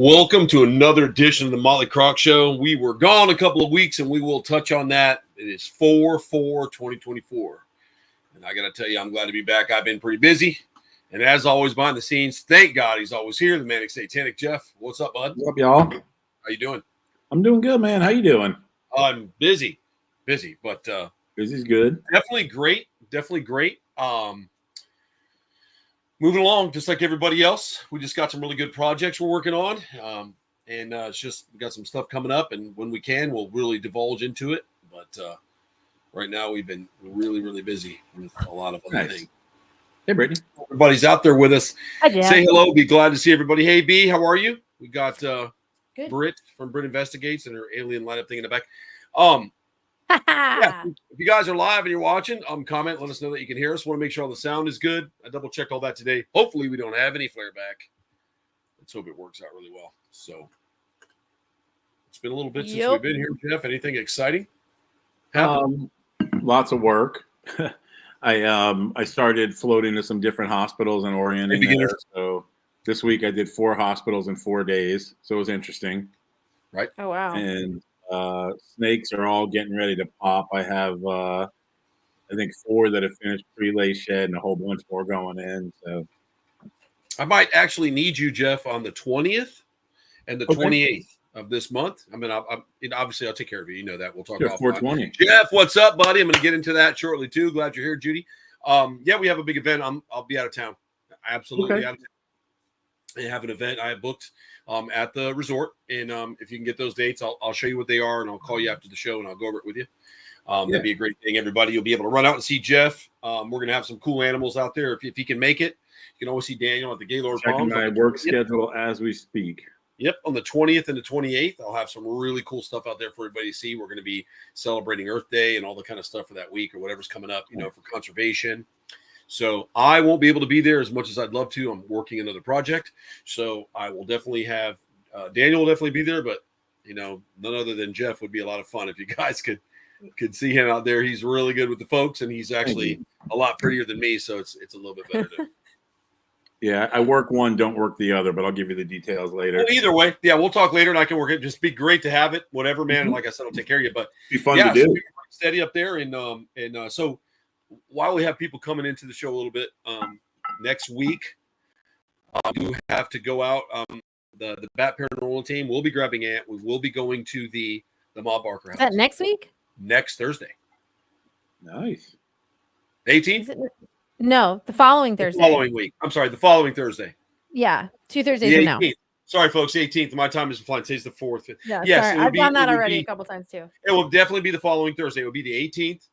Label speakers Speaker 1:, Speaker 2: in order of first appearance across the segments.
Speaker 1: Welcome to another edition of the Motley Croc Show. We were gone a couple of weeks, and we will touch on that. It is 4/4/2024. And I got to tell you, I'm glad to be back. I've been pretty busy. And as always, behind the scenes, thank God he's always here, the Manic Satanic Jeff. What's up, bud?
Speaker 2: What's up, y'all?
Speaker 1: How you doing?
Speaker 2: I'm doing good, man. How you doing?
Speaker 1: I'm busy, but
Speaker 2: Busy's good.
Speaker 1: definitely great. Moving along just like everybody else. We just got some really good projects we're working on. And it's just we got some stuff coming up, and when we can, we'll really divulge into it. But right now we've been really, really busy with a lot of other things.
Speaker 2: Hey, Brittany.
Speaker 1: Everybody's out there with us.
Speaker 3: Hi, Jeff.
Speaker 1: Say hello. Be glad to see everybody. Hey, B, how are you? We got
Speaker 3: Good.
Speaker 1: Britt from Britt Investigates and her alien lineup thing in the back. Yeah, if you guys are live and you're watching, comment, let us know that you can hear us. Want to make sure all the sound is good. I double checked all that today. Hopefully we don't have any flare back. Let's hope it works out really well. So it's been a little bit since we've been here, Jeff. Anything exciting happened?
Speaker 2: Lots of work. I started floating to some different hospitals and orienting there. So this week I did 4 hospitals in 4 days. So it was interesting.
Speaker 1: Right.
Speaker 3: Oh, wow.
Speaker 2: And snakes are all getting ready to pop. I have, I think 4 that have finished pre-lay shed and a whole bunch more going in. So
Speaker 1: I might actually need you, Jeff, on the 20th and the 28th of this month. I mean, obviously I'll take care of you. You know that. We'll talk about
Speaker 2: 420.
Speaker 1: Jeff, what's up, buddy? I'm going to get into that shortly too. Glad you're here, Judy. Yeah, we have a big event. I'll be out of town. Absolutely out of town. I have an event I have booked at the resort, and if you can get those dates, I'll show you what they are, and I'll call you after the show, and I'll go over it with you. That'd be a great thing. Everybody, you'll be able to run out and see Jeff. We're going to have some cool animals out there. If he can make it, you can always see Daniel at the Gaylord
Speaker 2: Checking
Speaker 1: Palms.
Speaker 2: my work schedule as we speak.
Speaker 1: Yep, on the 20th and the 28th, I'll have some really cool stuff out there for everybody to see. We're going to be celebrating Earth Day and all the kind of stuff for that week or whatever's coming up, for conservation. So I won't be able to be there as much as I'd love to. I'm working another project. So I will definitely have Daniel will definitely be there, but none other than Jeff would be a lot of fun if you guys could see him out there. He's really good with the folks, and he's actually a lot prettier than me, so it's a little bit better to
Speaker 2: Yeah, I work one, don't work the other, but I'll give you the details later.
Speaker 1: Well, either way, yeah, we'll talk later, and I can work it. Just be great to have it, whatever, man. And like I said, I'll take care of you. But
Speaker 2: be fun to do.
Speaker 1: So we're steady up there, and so while we have people coming into the show a little bit next week, you have to go out. The Bat Paranormal team will be grabbing Ant. We will be going to the Mob Barker house.
Speaker 3: Is that next week?
Speaker 1: Next Thursday.
Speaker 2: Nice.
Speaker 1: 18th?
Speaker 3: No, the following Thursday.
Speaker 1: The following week. I'm sorry, the following Thursday.
Speaker 3: Yeah, 2 Thursdays from now.
Speaker 1: Sorry, folks, 18th. My time isn't flying. Today's the 4th.
Speaker 3: Yeah,
Speaker 1: yes,
Speaker 3: sorry. I've done that already a couple times too.
Speaker 1: It will definitely be the following Thursday. It will be the 18th.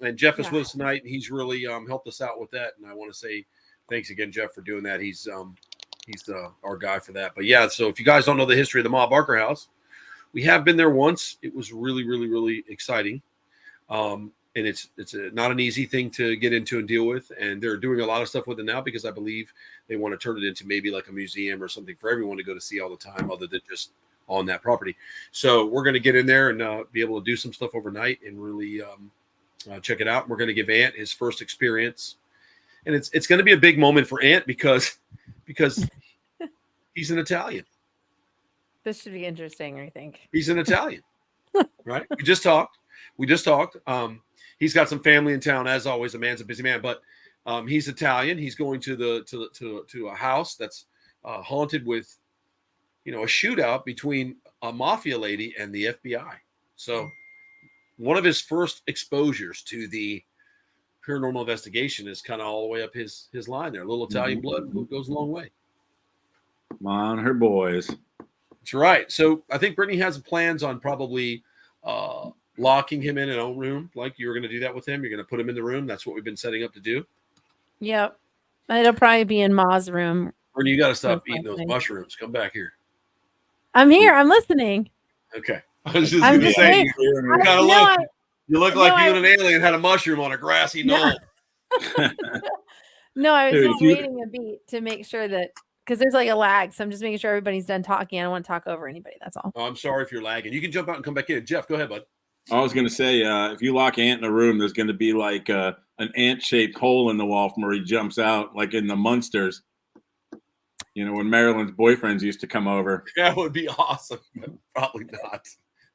Speaker 1: And Jeff is with us tonight, and he's really helped us out with that. And I want to say thanks again, Jeff, for doing that. He's our guy for that. But yeah, so if you guys don't know the history of the Ma Barker house, we have been there once. It was really, really, really exciting. And it's not an easy thing to get into and deal with. And they're doing a lot of stuff with it now because I believe they want to turn it into maybe like a museum or something for everyone to go to see all the time, other than just on that property. So we're going to get in there and be able to do some stuff overnight and really check it out. We're going to give Ant his first experience, and it's going to be a big moment for Ant because he's an Italian.
Speaker 3: This should be interesting, I think.
Speaker 1: He's an Italian, right? We just talked. He's got some family in town, as always. A man's a busy man, but he's Italian. He's going to a house that's haunted with, a shootout between a mafia lady and the FBI. So one of his first exposures to the paranormal investigation is kind of all the way up his line there. A little Italian blood goes a long way.
Speaker 2: Come on, her boys.
Speaker 1: That's right. So I think Brittany has plans on probably locking him in an own room. Like you were going to do that with him. You're going to put him in the room. That's what we've been setting up to do.
Speaker 3: Yep. It'll probably be in Ma's room.
Speaker 1: Brittany, you got to stop eating those mushrooms. Come back here.
Speaker 3: I'm here. I'm listening.
Speaker 1: Okay. I was just going to say, you look like you and an alien had a mushroom on a grassy knoll.
Speaker 3: No, I was just waiting a beat to make sure that, because there's like a lag. So I'm just making sure everybody's done talking. I don't want to talk over anybody. That's all.
Speaker 1: Oh, I'm sorry if you're lagging. You can jump out and come back in. Jeff, go ahead, bud.
Speaker 2: I was going to say, if you lock Ant in a room, there's going to be like an ant-shaped hole in the wall from where he jumps out, like in the Munsters. when Marilyn's boyfriends used to come over.
Speaker 1: That would be awesome, but probably not.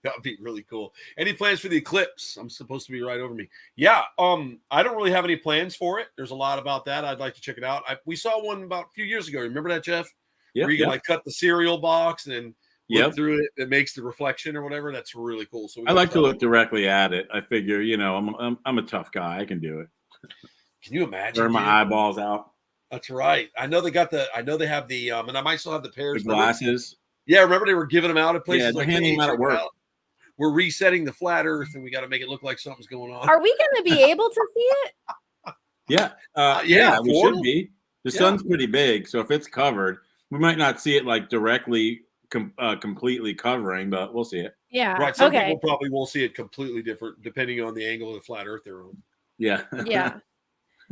Speaker 1: That would be really cool. Any plans for the eclipse? I'm supposed to be right over me. Yeah. I don't really have any plans for it. There's a lot about that. I'd like to check it out. We saw one about a few years ago. Remember that, Jeff?
Speaker 2: Yeah.
Speaker 1: Where you can like cut the cereal box and then look
Speaker 2: Yep.
Speaker 1: through it. It makes the reflection or whatever. That's really cool. So
Speaker 2: I like to look directly at it. I figure, I'm a tough guy. I can do it.
Speaker 1: Can you imagine?
Speaker 2: Burn my eyeballs out.
Speaker 1: That's right. I know they have the and I might still have the pairs.
Speaker 2: The glasses.
Speaker 1: Yeah, remember they were giving them out at places.
Speaker 2: Yeah, they're handing them out at work.
Speaker 1: We're resetting the flat Earth, and we got to make it look like something's going on.
Speaker 3: Are we going to be able to see it?
Speaker 2: Yeah, we should be. The sun's pretty big, so if it's covered, we might not see it like directly, completely covering, but we'll see it.
Speaker 3: Yeah.
Speaker 1: Right. Some people probably won't see it completely different depending on the angle of the flat Earth they're on.
Speaker 2: Yeah.
Speaker 3: Yeah.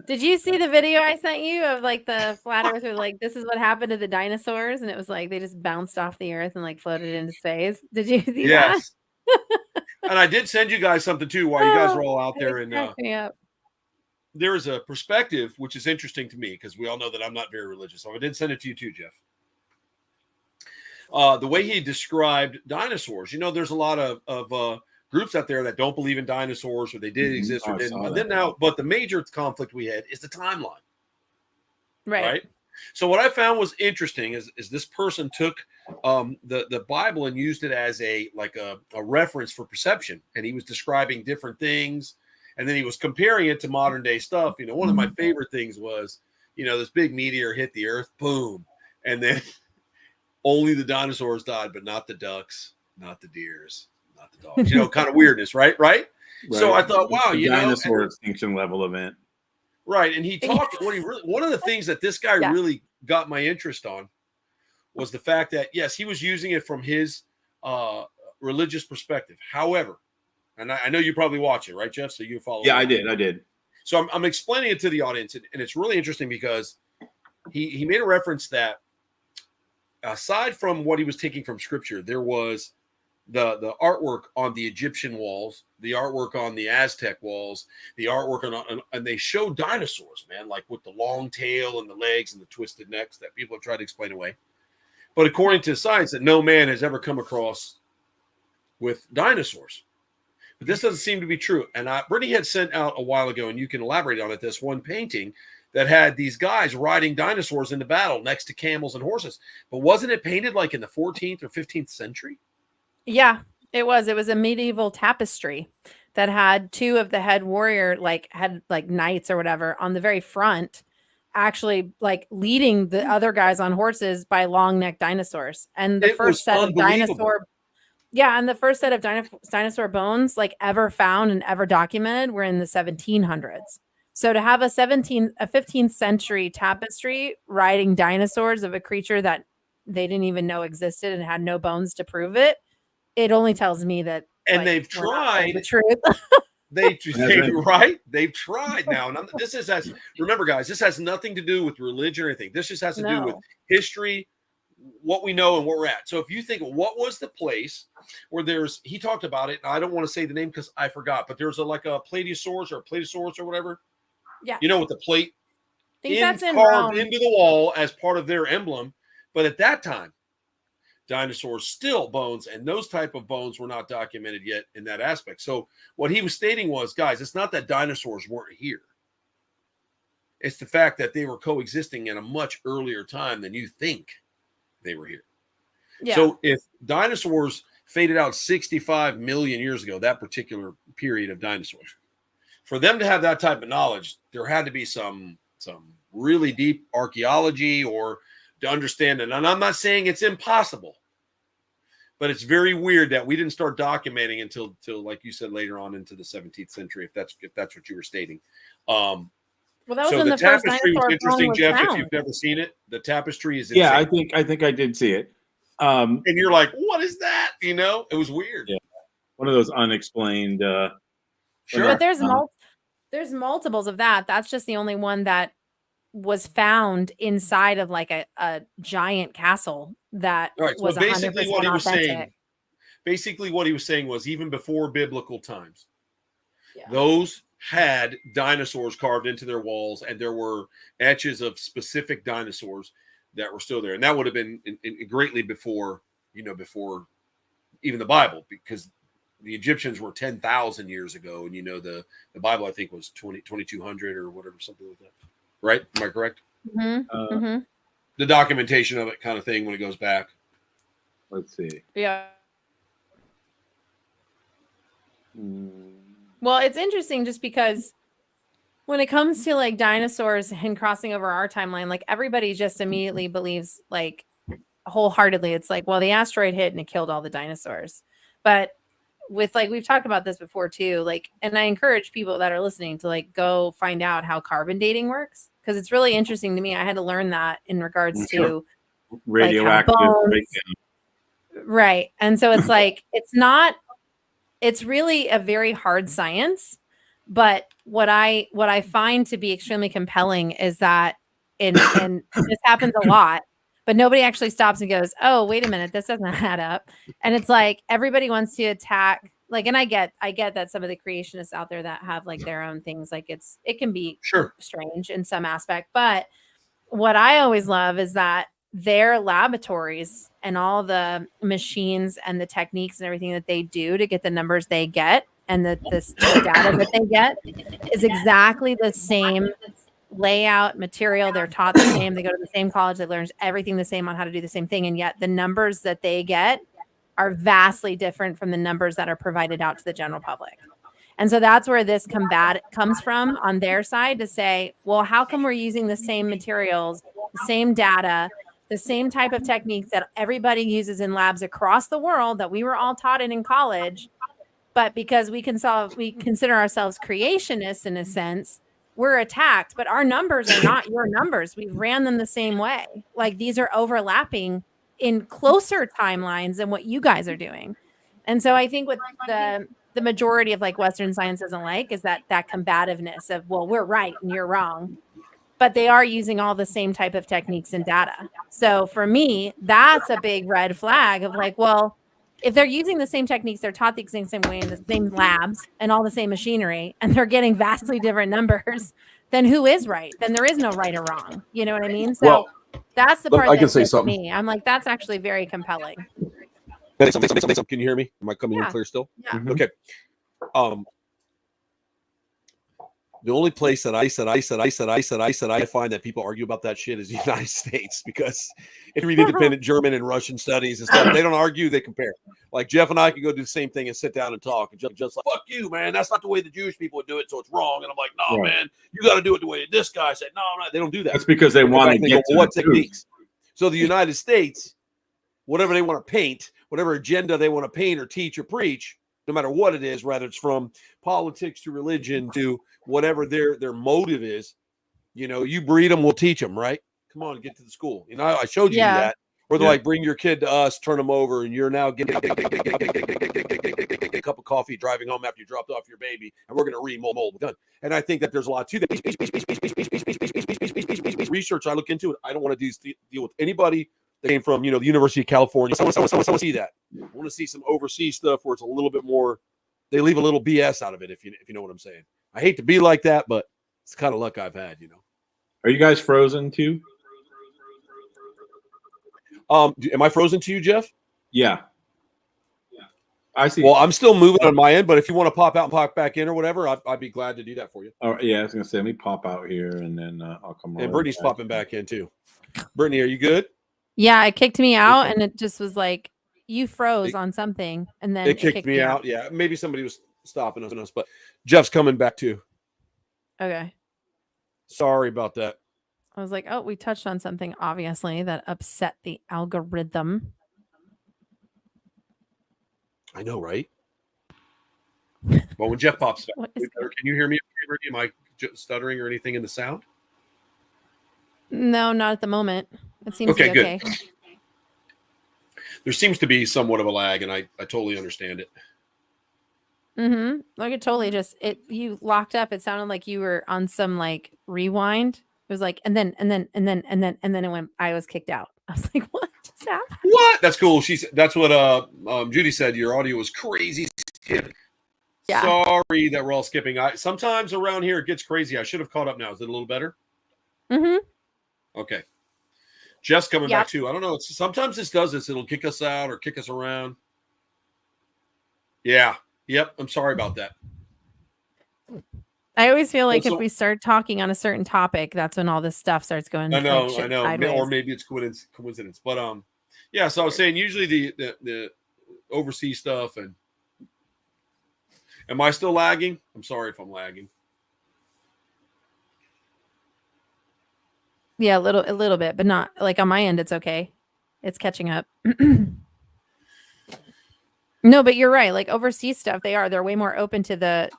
Speaker 3: Did you see the video I sent you of like the flat earther? Like, this is what happened to the dinosaurs, and it was like they just bounced off the earth and like floated into space. Did you see that?
Speaker 1: And I did send you guys something too while you guys were all out there. And there is a perspective which is interesting to me because we all know that I'm not very religious. So I did send it to you too, Jeff. The way he described dinosaurs, there's a lot of groups out there that don't believe in dinosaurs or they did exist or didn't. But the major conflict we had is the timeline. Right. So what I found was interesting is this person took the Bible and used it as a reference for perception. And he was describing different things. And then he was comparing it to modern day stuff. One of my favorite things was, this big meteor hit the earth, boom. And then only the dinosaurs died, but not the ducks, not the deers, not the dogs. Kind of weirdness, right? So I thought, wow,
Speaker 2: dinosaur extinction level event.
Speaker 1: Right. And he talked one of the things that this guy really got my interest on was the fact that, yes, he was using it from his religious perspective. However, and I know you probably watch it, right, Jeff? So you follow.
Speaker 2: Yeah, I did.
Speaker 1: So I'm explaining it to the audience, and it's really interesting because he made a reference that aside from what he was taking from scripture, there was the artwork on the Egyptian walls, the artwork on the Aztec walls, the artwork and they show dinosaurs, man, like with the long tail and the legs and the twisted necks that people have tried to explain away. But according to science, that no man has ever come across with dinosaurs. But this doesn't seem to be true. And Brittany had sent out a while ago, and you can elaborate on it, this one painting that had these guys riding dinosaurs into battle next to camels and horses. But wasn't it painted like in the 14th or 15th century?
Speaker 3: Yeah, it was. It was a medieval tapestry that had two of the head warrior, had knights or whatever on the very front, actually leading the other guys on horses by long necked dinosaurs. And the first set of dinosaur bones ever found and ever documented were in the 1700s. So to have a 15th century tapestry riding dinosaurs of a creature that they didn't even know existed and had no bones to prove it, it only tells me that.
Speaker 1: And they've tried
Speaker 3: the truth.
Speaker 1: They've tried now. And remember, guys, this has nothing to do with religion or anything. This just has to do with history, what we know and where we're at. So if you think, what was the place where he talked about it, and I don't want to say the name because I forgot, but there's a Plateosaurus or whatever.
Speaker 3: Yeah.
Speaker 1: With the plate
Speaker 3: that's
Speaker 1: carved into the wall as part of their emblem. But at that time, dinosaurs still bones, and those type of bones were not documented yet in that aspect. So what he was stating was, guys, it's not that dinosaurs weren't here. It's the fact that they were coexisting in a much earlier time than you think they were here. Yeah. So if dinosaurs faded out 65 million years ago, that particular period of dinosaurs, for them to have that type of knowledge, there had to be some really deep archaeology or to understand it. And I'm not saying it's impossible, but it's very weird that we didn't start documenting until like you said, later on into the 17th century, if that's what you were stating.
Speaker 3: Well, that was
Speaker 1: so
Speaker 3: when
Speaker 1: the tapestry was interesting, Jeff.
Speaker 3: Found.
Speaker 1: If you've never seen it, the tapestry is
Speaker 2: insane. Yeah, I think I did see it.
Speaker 1: And you're like, what is that? It was weird.
Speaker 2: Yeah, one of those unexplained.
Speaker 3: Sure, but there's multiples of that. That's just the only one that was found inside of a giant castle that was
Speaker 1: basically
Speaker 3: 100%
Speaker 1: what he was
Speaker 3: authentic.
Speaker 1: saying. Basically, what he was saying was even before biblical times, those had dinosaurs carved into their walls, and there were etches of specific dinosaurs. that were still there, and that would have been greatly before before even the Bible, because the Egyptians were 10,000 years ago, and the Bible I think was 2200 or whatever, something like that. Right? Am I correct? The documentation of it, kind of thing, when it goes back.
Speaker 2: Let's see.
Speaker 3: Yeah. Well, it's interesting just because when it comes to like dinosaurs and crossing over our timeline, like everybody just immediately believes like wholeheartedly, it's like, well, the asteroid hit and it killed all the dinosaurs. But with like, we've talked about this before too, like, and I encourage people that are listening to like go find out how carbon dating works, because it's really interesting to me. I had to learn that in regards to
Speaker 2: radioactive breakdown.
Speaker 3: Right. And so it's like, it's really a very hard science, but what I find to be extremely compelling is that and this happens a lot, but nobody actually stops and goes, oh, wait a minute, this doesn't add up. And it's like everybody wants to attack, like, and I get that some of the creationists out there that have like their own things, like it can be strange in some aspect. But what I always love is that their laboratories and all the machines and the techniques and everything that they do to get the numbers they get and the data that they get is exactly the same layout, material. They're taught the same. They go to the same college. They learn everything the same on how to do the same thing. And yet the numbers that they get are vastly different from the numbers that are provided out to the general public. And so that's where this combat comes from on their side, to say, well, how come we're using the same materials, the same data, the same type of techniques that everybody uses in labs across the world that we were all taught in college, but because we consider ourselves creationists in a sense, we're attacked, but our numbers are not your numbers. We ran them the same way. Like these are overlapping in closer timelines than what you guys are doing. And so I think what the majority of like Western science doesn't like is that combativeness of, well, we're right and you're wrong. But they are using all the same type of techniques and data. So for me, that's a big red flag of like, well, if they're using the same techniques, they're taught the exact same way in the same labs and all the same machinery, and they're getting vastly different numbers, then who is right? Then there is no right or wrong. You know what I mean? So that's the part
Speaker 1: I can
Speaker 3: that
Speaker 1: say
Speaker 3: gets
Speaker 1: something.
Speaker 3: me. I'm like, that's actually very compelling.
Speaker 1: Can you hear me? Am I coming in clear still?
Speaker 3: Yeah.
Speaker 2: Mm-hmm.
Speaker 1: Okay. The only place that I find that people argue about that shit is the United States, because if you read independent German and Russian studies and stuff, they don't argue, they compare. Like Jeff and I can go do the same thing and sit down and talk, and just like, fuck you, man, that's not the way the Jewish people would do it, so it's wrong. And I'm like, no, man, you got to do it the way this guy said. No, they don't do that.
Speaker 2: That's because they want to get to
Speaker 1: what techniques. So the United States, whatever they want to paint, whatever agenda they want to paint or teach or preach, no matter what it is, whether it's from politics to religion to whatever their motive is, you breed them, we'll teach them, right? Come on, get to the school. I showed you that. Or they're like, bring your kid to us, turn them over, and you're now getting a cup of coffee driving home after you dropped off your baby, and we're going to remold. Done. And I think that there's a lot to that. Research, I look into it. I don't want to deal with anybody that came from, the University of California. I want to see that. I want to see some overseas stuff where it's a little bit more, they leave a little BS out of it, if you know what I'm saying. I hate to be like that, but it's the kind of luck I've had,
Speaker 2: Are you guys frozen too?
Speaker 1: Am I frozen to you, Jeff?
Speaker 2: Yeah. I see.
Speaker 1: Well, I'm still moving on my end, but if you want to pop out and pop back in or whatever, I'd be glad to do that for you.
Speaker 2: Oh, yeah, I was going to say, let me pop out here, and then I'll come on.
Speaker 1: And Brittany's popping back in too. Brittany, are you good?
Speaker 3: Yeah, it kicked me out, and it just was like, you froze on something, and then
Speaker 1: it kicked me out. Yeah, maybe somebody was stopping us, but Jeff's coming back too.
Speaker 3: Okay.
Speaker 1: Sorry about that.
Speaker 3: I was like, oh, we touched on something, obviously, that upset the algorithm.
Speaker 1: I know, right? Well, when Jeff pops up, can you hear me? Am I stuttering or anything in the sound?
Speaker 3: No, not at the moment. It seems to be okay.
Speaker 1: Good. There seems to be somewhat of a lag, and I totally understand it.
Speaker 3: Mm-hmm. Like it totally you locked up. It sounded like you were on some like rewind. It was like, and then it went, I was kicked out. I was like, what just happened?
Speaker 1: What? That's cool. That's what Judy said. Your audio was crazy skipping. Yeah. Sorry that we're all skipping. Sometimes around here it gets crazy. I should have caught up now. Is it a little better?
Speaker 3: Mm-hmm.
Speaker 1: Okay. Jeff's coming back too. I don't know. Sometimes this does this. It'll kick us out or kick us around. Yeah. Yep. I'm sorry about that.
Speaker 3: I always feel like if we start talking on a certain topic, that's when all this stuff starts going.
Speaker 1: I know.
Speaker 3: Sideways.
Speaker 1: Or maybe it's coincidence. But yeah. So I was saying, usually the overseas stuff. And am I still lagging? I'm sorry if I'm lagging.
Speaker 3: Yeah, a little bit, but not like on my end. It's okay. It's catching up. No, but you're right. Like overseas stuff, they're way more open to the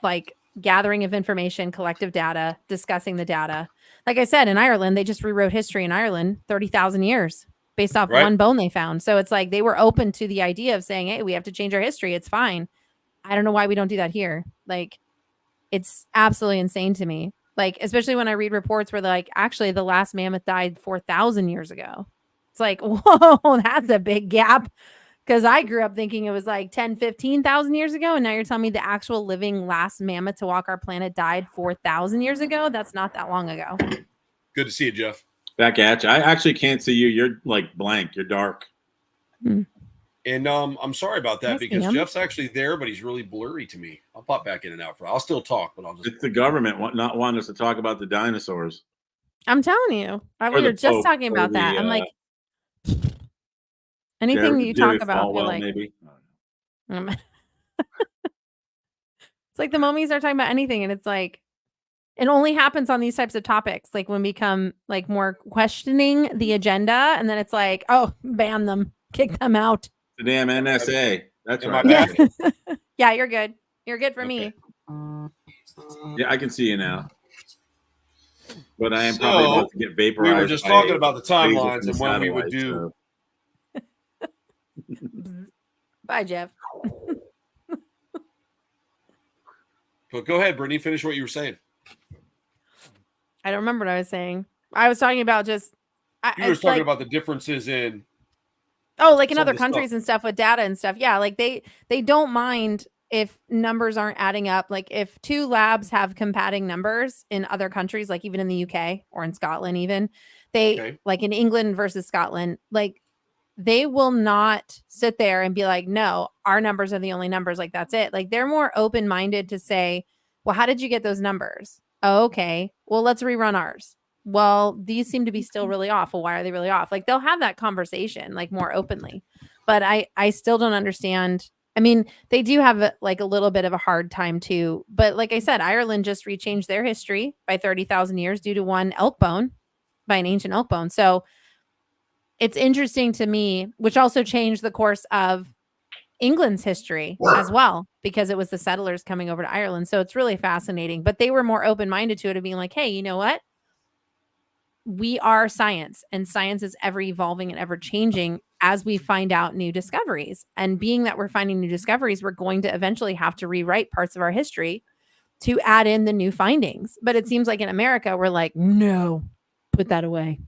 Speaker 3: like gathering of information, collective data, discussing the data. Like I said, in Ireland, they just rewrote history in Ireland 30,000 years based off one bone they found. So it's like they were open to the idea of saying, hey, we have to change our history. It's fine. I don't know why we don't do that here. Like, it's absolutely insane to me. Like, especially when I read reports where like, actually the last mammoth died 4,000 years ago. It's like, whoa, that's a big gap. Because I grew up thinking it was like 10, 15,000 years ago. And now you're telling me the actual living last mammoth to walk our planet died 4,000 years ago. That's not that long ago.
Speaker 1: Good to see you, Jeff.
Speaker 2: Back at you. I actually can't see you. You're like blank. You're dark.
Speaker 1: And I'm sorry about that because Jeff's actually there, but he's really blurry to me. I'll pop back in and out. I'll still talk, but I'll just.
Speaker 2: It's the government not wanting us to talk about the dinosaurs.
Speaker 3: I'm telling you. We were just talking about that. I'm like, anything you talk about, you're like,
Speaker 2: maybe.
Speaker 3: it's like the moment you start talking about anything, and it's like, it only happens on these types of topics, like when we become like more questioning the agenda, and then it's like, oh, ban them, kick them out.
Speaker 2: The damn NSA. That's right.
Speaker 3: Yeah, you're good. You're good for me.
Speaker 2: Yeah, I can see you now. But I am probably about to get vaporized.
Speaker 1: We were just talking about the timelines and when we would do.
Speaker 3: Bye, Jeff.
Speaker 1: But go ahead, Brittany. Finish what you were saying.
Speaker 3: I don't remember what I was saying. I was talking about just.
Speaker 1: You were talking about the differences in.
Speaker 3: Oh, like in other countries and stuff with data and stuff. Yeah, like they don't mind if numbers aren't adding up. Like if two labs have combating numbers in other countries, like even in the UK or in Scotland, even like in England versus Scotland, like they will not sit there and be like, no, our numbers are the only numbers. Like that's it. Like they're more open-minded to say, well, how did you get those numbers? Oh, okay. Well, let's rerun ours. Well, these seem to be still really off. Well, why are they really off? Like they'll have that conversation like more openly, but I still don't understand. I mean, they do have like a little bit of a hard time too, but like I said, Ireland just rechanged their history by 30,000 years due to one elk bone, by an ancient elk bone. So it's interesting to me, which also changed the course of England's history as well, because it was the settlers coming over to Ireland. So it's really fascinating, but they were more open-minded to it of being like, hey, you know what? We are science, and science is ever evolving and ever changing as we find out new discoveries. And being that we're finding new discoveries, we're going to eventually have to rewrite parts of our history to add in the new findings. But it seems like in America, we're like, no, put that away.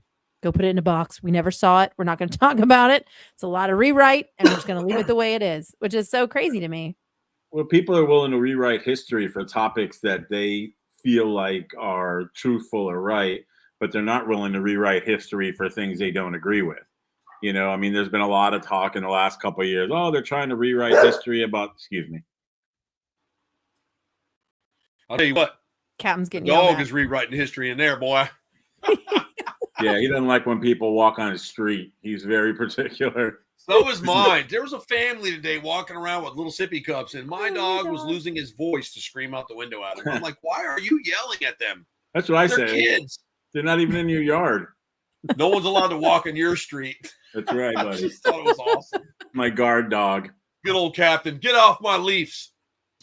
Speaker 3: Go put it in a box. We never saw it. We're not going to talk about it. It's a lot of rewrite, and we're just going to leave it the way it is, which is so crazy to me.
Speaker 2: Well, people are willing to rewrite history for topics that they feel like are truthful or right, but they're not willing to rewrite history for things they don't agree with. You know, I mean, there's been a lot of talk in the last couple of years. Oh, they're trying to rewrite history about, excuse me.
Speaker 1: I'll tell you what.
Speaker 3: Captain's getting
Speaker 1: dog is rewriting history in there, boy.
Speaker 2: Yeah, he doesn't like when people walk on his street. He's very particular.
Speaker 1: So is mine. There was a family today walking around with little sippy cups, and my dog was losing his voice to scream out the window at him. I'm like, why are you yelling at them?
Speaker 2: That's what
Speaker 1: They're
Speaker 2: say.
Speaker 1: Kids.
Speaker 2: They're not even in your yard.
Speaker 1: No one's allowed to walk in your street.
Speaker 2: That's right, buddy.
Speaker 1: I just thought it was awesome.
Speaker 2: My guard dog.
Speaker 1: Good old Captain. Get off my leaves.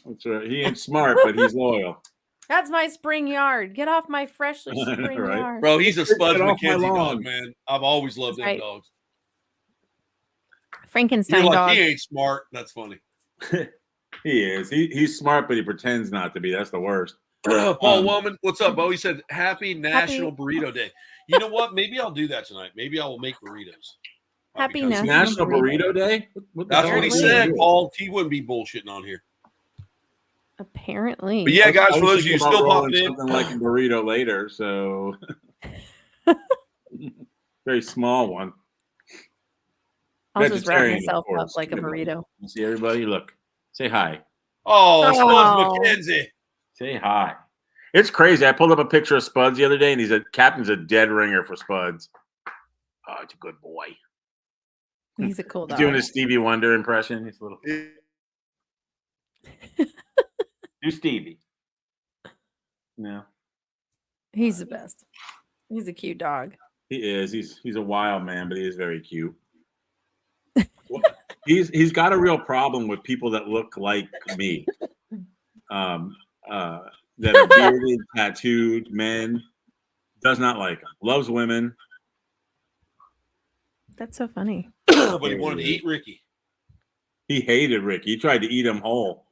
Speaker 2: That's right. He ain't smart, but he's loyal.
Speaker 3: That's my spring yard. Get off my freshly spring yard.
Speaker 1: Bro, he's a Spuds McKenzie dog, man. I've always loved them dogs.
Speaker 3: Frankenstein
Speaker 1: You're like,
Speaker 3: dog.
Speaker 1: he ain't smart. That's funny.
Speaker 2: He is. He's smart, but he pretends not to be. That's the worst.
Speaker 1: Paul Woman, what's up, Bo? He said, Happy National Burrito Day. You know what? Maybe I'll do that tonight. Maybe I will make burritos.
Speaker 3: Happy
Speaker 2: National Burrito Day?
Speaker 1: That's what he said, Paul. He wouldn't be bullshitting on here.
Speaker 3: Apparently.
Speaker 1: But yeah, guys, for those of you still popping in.
Speaker 2: Something like a burrito later, so. Very small one.
Speaker 3: I'll just wrap
Speaker 2: Vegetarian, of
Speaker 3: myself up
Speaker 2: course.
Speaker 3: like a burrito.
Speaker 2: You see everybody? Look. Say hi.
Speaker 1: Oh, Spuds
Speaker 3: Oh.
Speaker 1: McKenzie.
Speaker 2: Say hi. It's crazy. I pulled up a picture of Spuds the other day, and he's a captain's a dead ringer for Spuds. Oh, it's a good boy.
Speaker 3: He's a cool
Speaker 2: He's
Speaker 3: dog.
Speaker 2: doing his Stevie Wonder impression. He's a little. Do Stevie. No.
Speaker 3: He's the best. He's a cute dog.
Speaker 2: He is. He's a wild man, but he is very cute. He's got a real problem with people that look like me. That are bearded, tattooed men. Does not like them. Loves women.
Speaker 3: That's so funny.
Speaker 1: But he wanted to eat Ricky.
Speaker 2: He hated Ricky. He tried to eat him whole.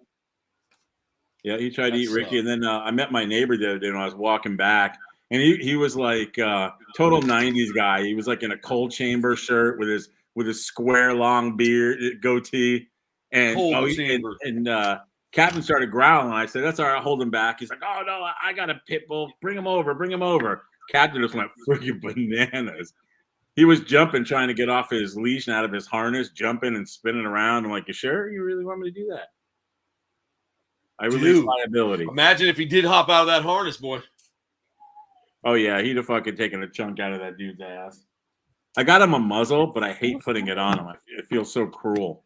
Speaker 2: Yeah, he tried to eat
Speaker 1: That's,
Speaker 2: Ricky. And then I met my neighbor the other day when I was walking back. And he was like total 90s guy. He was like in a cold chamber shirt with his square long beard, goatee. And Captain started growling. I said, "That's all right, hold him back." He's like, "Oh no, I got a pit bull. Bring him over." Captain just went freaking bananas. He was jumping, trying to get off his leash and out of his harness, jumping and spinning around. I'm like, "You sure you really want me to do that?" I released liability.
Speaker 1: Imagine if he did hop out of that harness, boy.
Speaker 2: Oh yeah, he'd have fucking taken a chunk out of that dude's ass. I got him a muzzle, but I hate putting it on him. It feels so cruel.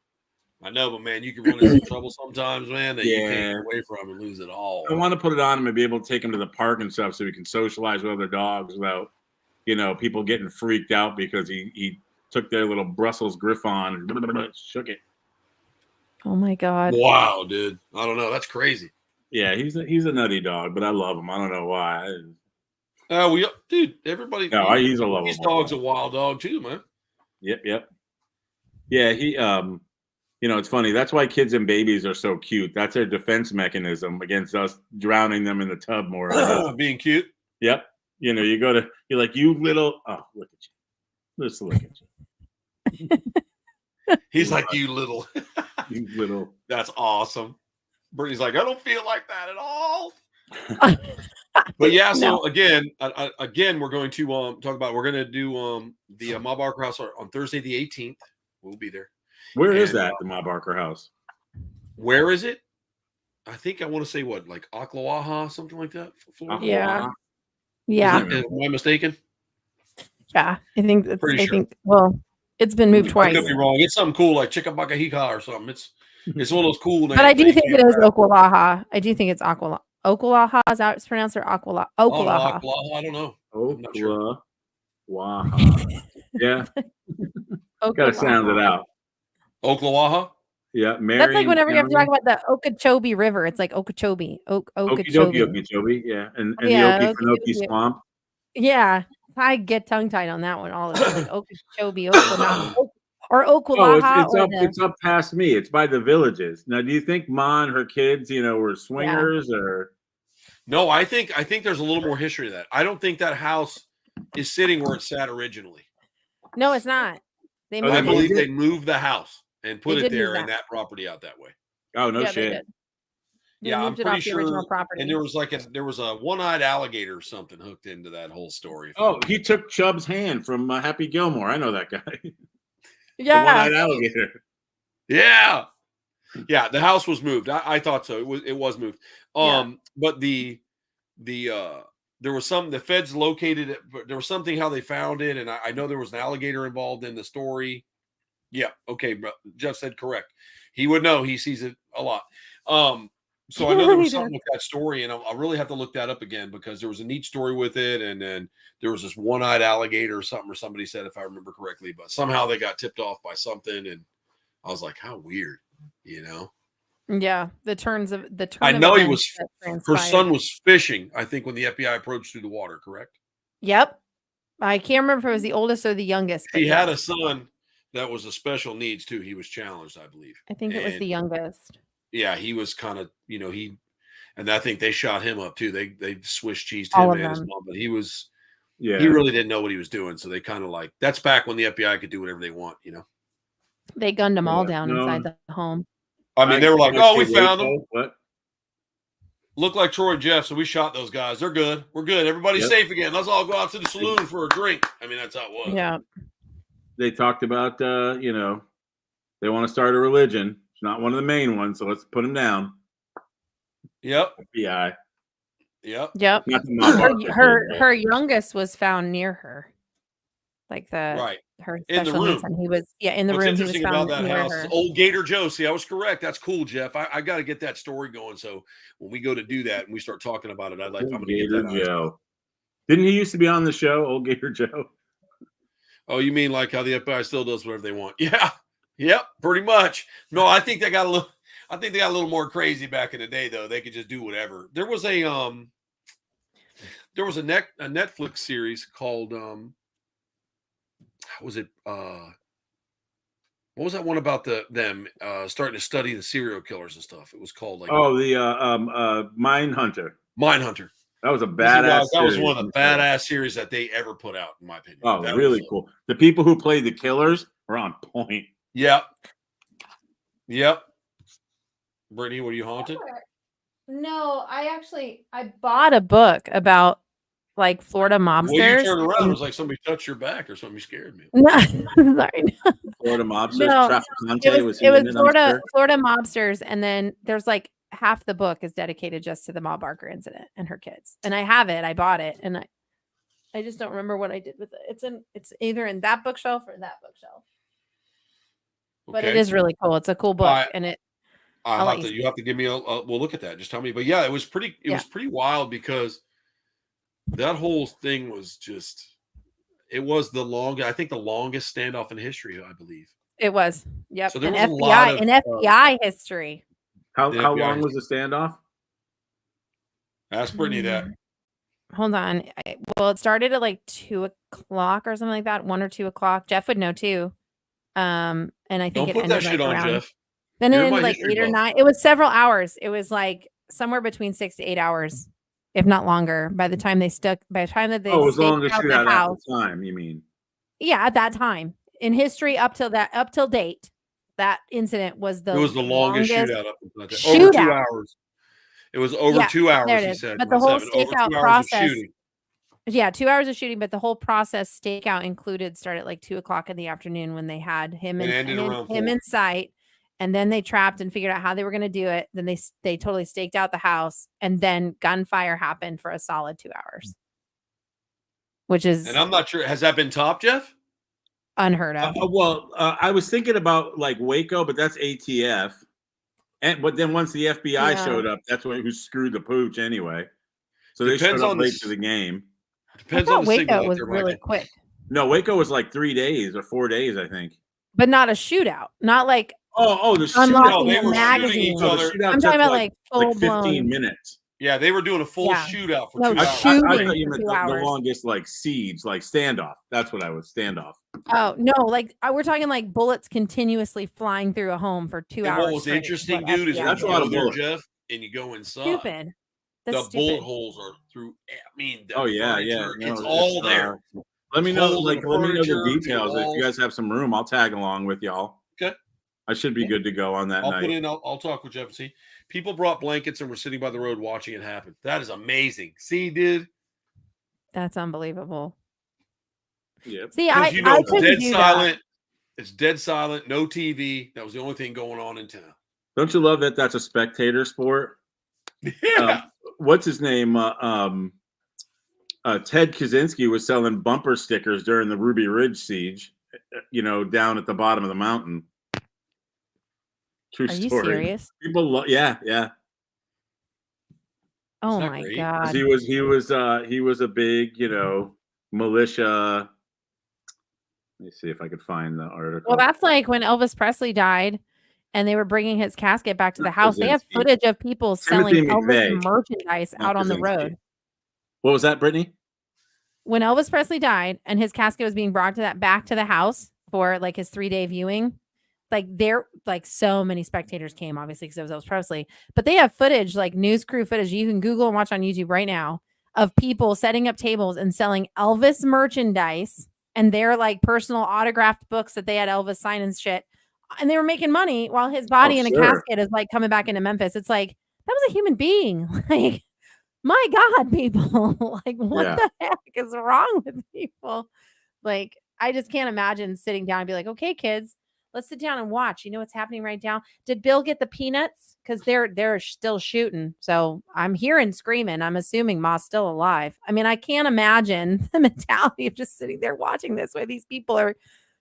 Speaker 1: I know, but man, you can run into trouble sometimes, man, that you can't get away from and lose it all.
Speaker 2: I want to put it on him and be able to take him to the park and stuff so he can socialize with other dogs without, people getting freaked out because he took their little Brussels Griffon and shook it.
Speaker 3: Oh my God.
Speaker 1: Wow, dude. I don't know. That's crazy.
Speaker 2: Yeah, he's a nutty dog, but I love him. I don't know why.
Speaker 1: Dude, everybody.
Speaker 2: No, he's a lovable
Speaker 1: His dog's
Speaker 2: dog.
Speaker 1: a wild dog too, man.
Speaker 2: Yep. Yeah, he it's funny. That's why kids and babies are so cute. That's their defense mechanism against us drowning them in the tub more.
Speaker 1: Being cute.
Speaker 2: Yep. You're like, you little. Oh, look at you. Let's look at you.
Speaker 1: He's like, you little.
Speaker 2: You little.
Speaker 1: That's awesome. Brittany's like, I don't feel like that at all. But yeah, so again, we're going to talk about. We're going to do the Ma Barker House on Thursday the 18th. We'll be there.
Speaker 2: Where is that, the Ma Barker House?
Speaker 1: Where is it? I think I want to say what, like Ocklawaha, something like that. Florida?
Speaker 3: Yeah.
Speaker 1: Am I mistaken?
Speaker 3: Yeah, I think that's
Speaker 1: Pretty sure.
Speaker 3: Well, it's been moved twice.
Speaker 1: I could be wrong. It's something cool like Chickabacahika or something. It's one of those cool names.
Speaker 3: But I do think it is Oklawaha. I do think it's Oklawaha. Oklawaha is how it's pronounced, or Oklawaha? Oklawaha.
Speaker 1: I don't know.
Speaker 2: Oklawaha. Yeah. Gotta sound it out.
Speaker 1: Oklawaha?
Speaker 2: Yeah.
Speaker 3: That's like whenever you have to talk about the Okeechobee River. It's like Okeechobee.
Speaker 2: Okeechobee. Yeah. And the Okefenokee Swamp.
Speaker 3: Yeah. I get tongue-tied on that one all the time. Like Okeechobee, Oklahoma, or Oklawaha.
Speaker 2: It's up past me. It's by the villages. Now, do you think Ma and her kids, were swingers or?
Speaker 1: No, I think there's a little more history to that. I don't think that house is sitting where it sat originally.
Speaker 3: No, it's not.
Speaker 1: I believe they moved the house and put it there and that property out that way.
Speaker 2: Oh, no shit.
Speaker 1: Yeah, I'm pretty sure. And there was a one-eyed alligator or something hooked into that whole story.
Speaker 2: Oh, he took Chubb's hand from Happy Gilmore. I know that guy.
Speaker 3: Yeah,
Speaker 2: the one-eyed alligator.
Speaker 1: Yeah, the house was moved. I thought so. It was moved. But the there was the feds located it, but there was something how they found it, and I know there was an alligator involved in the story. Yeah, okay, bro. Jeff said correct. He would know. He sees it a lot. So I know there was something with that story, and I'll really have to look that up again because there was a neat story with it, and then there was this one-eyed alligator or something, or somebody said, if I remember correctly, but somehow they got tipped off by something, and I was like, how weird,
Speaker 3: Yeah, the turn.
Speaker 1: I know her son was fishing, I think, when the FBI approached through the water, correct?
Speaker 3: Yep. I can't remember if it was the oldest or the youngest.
Speaker 1: He had a son that was a special needs too. He was challenged, I believe.
Speaker 3: I think it was the youngest.
Speaker 1: Yeah, he was kind of, and I think they shot him up too. They Swiss cheesed him and his mom, but he really didn't know what he was doing. So they kind of that's back when the FBI could do whatever they want,
Speaker 3: They gunned them all down inside the home.
Speaker 1: I mean, they were like, "Oh, we found them."
Speaker 2: What?
Speaker 1: Look like Troy and Jeff, so we shot those guys. They're good. We're good. Everybody's safe again. Let's all go out to the saloon for a drink. I mean, that's how it was.
Speaker 3: Yeah.
Speaker 2: They talked about, you know, they want to start a religion. It's not one of the main ones, so let's put them down.
Speaker 1: Yep.
Speaker 2: FBI.
Speaker 1: Yep.
Speaker 3: Yep.
Speaker 2: Not the mob.
Speaker 3: Her youngest was found near her. Like
Speaker 1: Right.
Speaker 3: her
Speaker 1: In the
Speaker 3: special
Speaker 1: room.
Speaker 3: needs son. He was in the
Speaker 1: What's
Speaker 3: room. He was
Speaker 1: interesting
Speaker 3: found
Speaker 1: about that
Speaker 3: near
Speaker 1: house
Speaker 3: her.
Speaker 1: is old Gator Joe. See, I was correct. That's cool, Jeff. I got to get that story going. So when we go to do that and we start talking about it, I'm going to get
Speaker 2: Gator
Speaker 1: that.
Speaker 2: Joe. Didn't he used to be on the show, old Gator Joe?
Speaker 1: Oh, you mean like how the FBI still does whatever they want? Yeah. Yep. Pretty much. No, I think they got a little. I think they got a little more crazy back in the day, though. They could just do whatever. There was a Netflix series called was it what was that one about them starting to study the serial killers and stuff? It was called like
Speaker 2: the Mindhunter.
Speaker 1: Mindhunter.
Speaker 2: That was a badass.
Speaker 1: That was one of the badass series that they ever put out, in my opinion.
Speaker 2: Oh,
Speaker 1: that
Speaker 2: really cool. The people who played the killers were on point.
Speaker 1: Yep. Brittany, what are you haunted?
Speaker 3: No, I bought a book about like Florida mobsters.
Speaker 1: Well, you turned around, it was like somebody touched your back or something. You scared me.
Speaker 3: No, sorry.
Speaker 2: Florida mobsters.
Speaker 3: No,
Speaker 2: Traficante
Speaker 3: it was Florida mobsters, and then there's like half the book is dedicated just to the Ma Barker incident and her kids. And I have it. I bought it, and I just don't remember what I did with it. It's either in that bookshelf or that bookshelf. Okay. But it is really cool. It's a cool book, and it.
Speaker 1: You have to give me we'll look at that. Just tell me. But yeah, it was pretty wild because that whole thing was just. It was the longest standoff in history, I believe.
Speaker 3: It was. Yep.
Speaker 1: So there was
Speaker 3: FBI history.
Speaker 2: How long was the standoff?
Speaker 1: Ask Brittany that.
Speaker 3: Hold on. Well, it started at like 2:00 or something like that. 1 or 2 o'clock. Jeff would know too. And I think
Speaker 1: Don't put that shit on, Jeff.
Speaker 3: Then in like 8 or 9, it was several hours. It was like somewhere between 6 to 8 hours, if not longer. By the time that they
Speaker 2: it was long as shootout at the
Speaker 3: house,
Speaker 2: time. You mean?
Speaker 3: Yeah, at that time in history, up till date, that incident was the
Speaker 1: longest shootout up until that.
Speaker 3: Shootout.
Speaker 1: Over 2 hours. It was over 2 hours.
Speaker 3: There it
Speaker 1: he
Speaker 3: is.
Speaker 1: said,
Speaker 3: but the whole stakeout process. 2 hours of shooting, but the whole process stakeout started at like 2 o'clock in the afternoon when they had him in sight. And then they trapped and figured out how they were going to do it. Then they totally staked out the house, and then gunfire happened for a solid 2 hours, which is.
Speaker 1: And I'm not sure. Has that been topped, Jeff?
Speaker 3: Unheard of.
Speaker 2: I was thinking about like Waco, but that's ATF. But then once the FBI showed up, that's who screwed the pooch anyway. So they showed up late to the game.
Speaker 1: Depends on the
Speaker 3: Waco was really quick.
Speaker 2: No, Waco was like 3 days or 4 days, I think.
Speaker 3: But not a shootout. Not like.
Speaker 2: The
Speaker 3: unlocking
Speaker 1: shootout. They were
Speaker 3: magazine.
Speaker 1: shooting each other.
Speaker 3: I'm talking about like full
Speaker 2: 15 minutes.
Speaker 1: Yeah, they were doing a full shootout for 2 hours.
Speaker 2: I thought you meant the longest like siege, like standoff. That's what I was, standoff.
Speaker 3: Oh, no, like we're talking like bullets continuously flying through a home for 2 hours.
Speaker 1: What was interesting, dude, is
Speaker 2: that's a lot of bullets,
Speaker 1: Jeff, and you go inside.
Speaker 3: Stupid.
Speaker 1: The bullet holes are through. I mean, it's
Speaker 2: No,
Speaker 1: all there.
Speaker 2: Let me know the details. If you guys have some room, I'll tag along with y'all.
Speaker 1: Okay.
Speaker 2: I should be good to go on that night.
Speaker 1: I'll talk with Jeff and see. People brought blankets and were sitting by the road watching it happen. That is amazing. See, dude.
Speaker 3: That's unbelievable.
Speaker 2: Yep.
Speaker 3: See, I
Speaker 1: dead silent. It's dead silent. No TV. That was the only thing going on in town.
Speaker 2: Don't you love that? That's a spectator sport.
Speaker 1: Yeah.
Speaker 2: What's his name? Ted Kaczynski was selling bumper stickers during the Ruby Ridge siege. Down at the bottom of the mountain. True story.
Speaker 3: Are you serious?
Speaker 2: People yeah.
Speaker 3: Oh my God.
Speaker 2: He was a big, militia. Let me see if I could find the article.
Speaker 3: Well, that's like when Elvis Presley died and they were bringing his casket back to the house. They have footage of people selling Elvis merchandise out on the road.
Speaker 2: What was that, Brittany?
Speaker 3: When Elvis Presley died and his casket was being brought back to the house for like his 3-day viewing, like so many spectators came, obviously, because it was Elvis Presley. But they have footage, like news crew footage, you can Google and watch on YouTube right now, of people setting up tables and selling Elvis merchandise and their like personal autographed books that they had Elvis sign and shit. And they were making money while his body in a casket is like coming back into Memphis. It's like, that was a human being. Like, my God, people, like, what
Speaker 2: Yeah.
Speaker 3: the heck is wrong with people? Like, I just can't imagine sitting down and be like, okay, kids, let's sit down and watch. You know what's happening right now? Did Bill get the peanuts? Because they're still shooting. So I'm hearing screaming. I'm assuming Ma's still alive. I mean, I can't imagine the mentality of just sitting there watching this where these people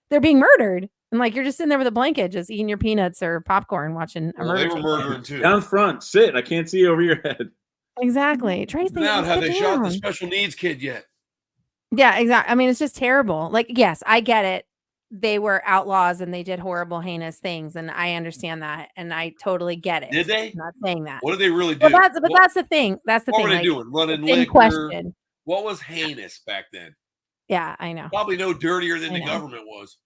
Speaker 3: they're being murdered. And like you're just sitting there with a blanket, just eating your peanuts or popcorn, watching a
Speaker 1: Well, they
Speaker 3: murder.
Speaker 1: were
Speaker 3: take place.
Speaker 1: murdering too.
Speaker 2: Down front, sit. I can't see over your head.
Speaker 3: Exactly. Tracy,
Speaker 1: Now, have
Speaker 3: sit
Speaker 1: they shot the
Speaker 3: down.
Speaker 1: special needs kid yet?
Speaker 3: Yeah, exactly. I mean, it's just terrible. Like, yes, I get it. They were outlaws and they did horrible, heinous things, and I understand that, and I totally get it.
Speaker 1: Did they?
Speaker 3: I'm not saying that.
Speaker 1: What did they really do?
Speaker 3: Well, that's the thing. That's the
Speaker 1: what
Speaker 3: thing.
Speaker 1: were they
Speaker 3: Like,
Speaker 1: doing? Running
Speaker 3: it's in
Speaker 1: liquor?
Speaker 3: question.
Speaker 1: What was heinous back then?
Speaker 3: Yeah, I know.
Speaker 1: Probably no dirtier than
Speaker 3: I
Speaker 1: the
Speaker 3: know.
Speaker 1: government was.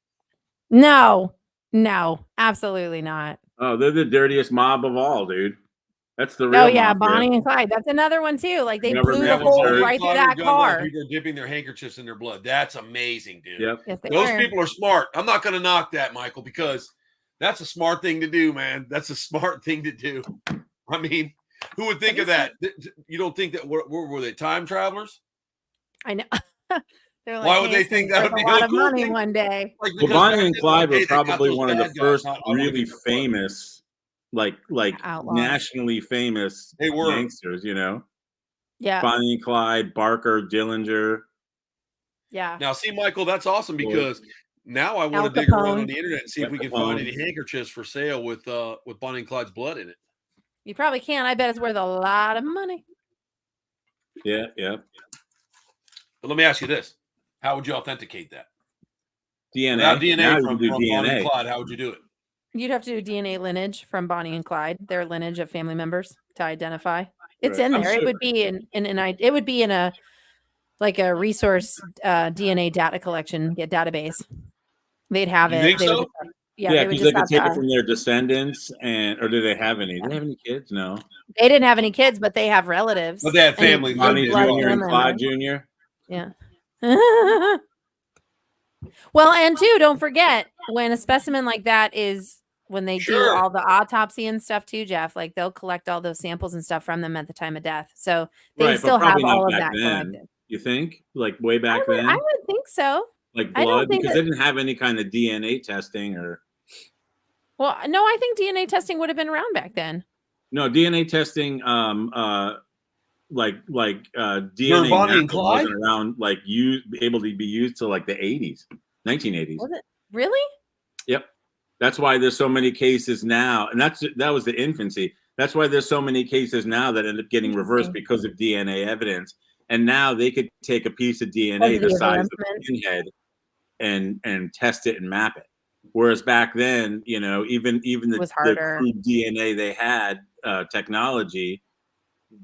Speaker 3: No, absolutely not.
Speaker 2: Oh, they're the dirtiest mob of all, dude. That's the real
Speaker 3: Oh yeah,
Speaker 2: mafia.
Speaker 3: Bonnie and Clyde. That's another one too. Like they
Speaker 2: Never
Speaker 3: blew
Speaker 2: met
Speaker 3: the
Speaker 2: them,
Speaker 3: hole
Speaker 2: sir.
Speaker 3: right through that car.
Speaker 1: People are dipping their handkerchiefs in their blood. That's amazing, dude.
Speaker 2: Yep.
Speaker 3: Yes, they
Speaker 1: Those
Speaker 3: were.
Speaker 1: people are smart. I'm not going to knock that, Michael, because that's a smart thing to do, man. That's a smart thing to do. I mean, who would think of that? You don't think that were they time travelers?
Speaker 3: I know. They're like,
Speaker 1: Why would
Speaker 3: hey,
Speaker 1: they
Speaker 3: it's gonna
Speaker 1: think that
Speaker 3: worth
Speaker 1: would be
Speaker 3: a lot
Speaker 1: a
Speaker 3: of
Speaker 1: cool
Speaker 3: money
Speaker 1: thing?
Speaker 3: one day?
Speaker 1: Like,
Speaker 2: Well,
Speaker 1: because
Speaker 2: Bonnie
Speaker 1: back
Speaker 2: and
Speaker 1: then,
Speaker 2: Clyde
Speaker 1: hey,
Speaker 2: were
Speaker 1: they got
Speaker 2: probably
Speaker 1: those
Speaker 2: one of the
Speaker 1: bad guys.
Speaker 2: first
Speaker 1: I wanna
Speaker 2: really
Speaker 1: get their blood.
Speaker 2: famous, like
Speaker 3: Outlaws.
Speaker 2: nationally famous
Speaker 1: They were.
Speaker 2: gangsters, you know?
Speaker 3: Yeah.
Speaker 2: Bonnie and Clyde, Barker, Dillinger.
Speaker 3: Yeah.
Speaker 1: Now, see, Michael, that's awesome because now I want
Speaker 3: Al
Speaker 1: to dig around
Speaker 3: Capone.
Speaker 1: on the internet and see if we can find any handkerchiefs for sale with Bonnie and Clyde's blood in it.
Speaker 3: You probably can. I bet it's worth a lot of money.
Speaker 2: Yeah.
Speaker 1: But let me ask you this: how would you authenticate that?
Speaker 2: DNA.
Speaker 1: Without DNA
Speaker 2: Now you
Speaker 1: from
Speaker 2: can do
Speaker 1: Bonnie and
Speaker 2: DNA.
Speaker 1: Clyde, how would you do it?
Speaker 3: You'd have to do DNA lineage from Bonnie and Clyde, their lineage of family members to identify. It's
Speaker 2: Right.
Speaker 3: in
Speaker 2: I'm
Speaker 3: there. It
Speaker 2: sure.
Speaker 3: would be it would be in a like a resource DNA data collection database. They'd have
Speaker 1: You
Speaker 3: it.
Speaker 1: think
Speaker 3: They would
Speaker 1: so?
Speaker 3: just
Speaker 2: Yeah,
Speaker 3: they would
Speaker 2: because
Speaker 3: just
Speaker 2: they could take
Speaker 3: have
Speaker 2: it from their descendants, or do they have any? Do they have any kids? No.
Speaker 3: They didn't have any kids, but they have relatives.
Speaker 1: But they had
Speaker 3: Any
Speaker 1: family.
Speaker 3: big
Speaker 2: Bonnie
Speaker 3: blood
Speaker 2: Jr. and
Speaker 3: family
Speaker 2: Clyde
Speaker 3: members.
Speaker 2: Jr.
Speaker 3: Yeah. Well, and too, don't forget when a specimen like that is when they do
Speaker 1: Sure.
Speaker 3: all the autopsy and stuff too, Jeff, like they'll collect all those samples and stuff from them at the time of death. So they
Speaker 2: Right, but
Speaker 3: still have
Speaker 2: probably not
Speaker 3: all of
Speaker 2: back
Speaker 3: that
Speaker 2: then.
Speaker 3: collected.
Speaker 2: You think? Like way back
Speaker 3: I
Speaker 2: then?
Speaker 3: would think so.
Speaker 2: Like
Speaker 3: I don't
Speaker 2: blood?
Speaker 3: think
Speaker 2: Because
Speaker 3: that-
Speaker 2: they didn't have any kind of DNA testing or
Speaker 3: Well, no, I think DNA testing would have been around back then.
Speaker 2: no DNA testing. DNA
Speaker 1: Bonnie and
Speaker 2: mapping
Speaker 1: Clyde?
Speaker 2: wasn't around able to be used till like the 80s, 1980s.
Speaker 3: Was it really?
Speaker 2: Yep. That's why there's so many cases now, and that was the infancy. That's why there's so many cases now that end up getting reversed because of DNA evidence. And now they could take a piece of DNA the size of a pinhead and test it and map it. Whereas back then, even the crude DNA they had, technology,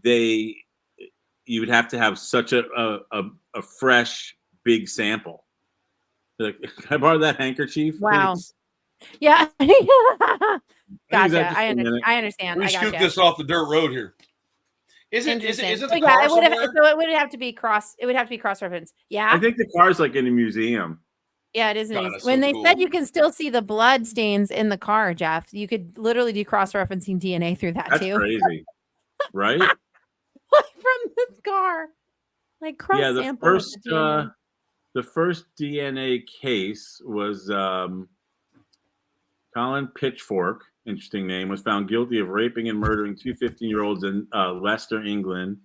Speaker 2: you would have to have such a fresh big sample. Like, can I borrow that handkerchief?
Speaker 3: Wow.
Speaker 2: Please?
Speaker 3: Yeah. Gotcha. I understand.
Speaker 1: We
Speaker 3: I
Speaker 1: scoot
Speaker 3: gotcha.
Speaker 1: this off the dirt road here. Is it
Speaker 3: Interesting.
Speaker 1: the car somewhere?
Speaker 3: So it would have to be cross. It would have to be cross reference. Yeah.
Speaker 2: I think the car's like in a museum.
Speaker 3: Yeah, it is.
Speaker 1: God, that's
Speaker 3: When
Speaker 1: so
Speaker 3: they
Speaker 1: cool.
Speaker 3: said you can still see the blood stains in the car, Jeff, you could literally do cross-referencing DNA through that
Speaker 2: That's
Speaker 3: too.
Speaker 2: crazy, right?
Speaker 3: From this car, like cross
Speaker 2: Yeah, the
Speaker 3: sample
Speaker 2: first
Speaker 3: with the DNA.
Speaker 2: the first DNA case was Colin Pitchfork. Interesting name. Was found guilty of raping and murdering two 15-year-olds in Leicester, England.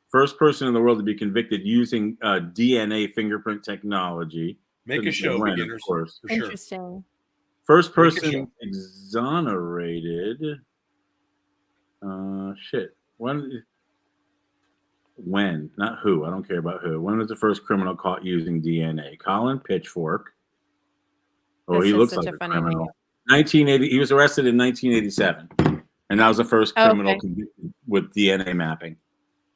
Speaker 2: First person in the world to be convicted using DNA fingerprint technology.
Speaker 1: Make a show, beginners.
Speaker 2: Of course.
Speaker 1: For sure.
Speaker 3: Interesting.
Speaker 2: First person exonerated. When? Not who. I don't care about who. When was the first criminal caught using DNA? Colin Pitchfork. Oh, he looks like a criminal. Name. 1980. He was arrested in 1987, and that was the first criminal convicted with DNA mapping.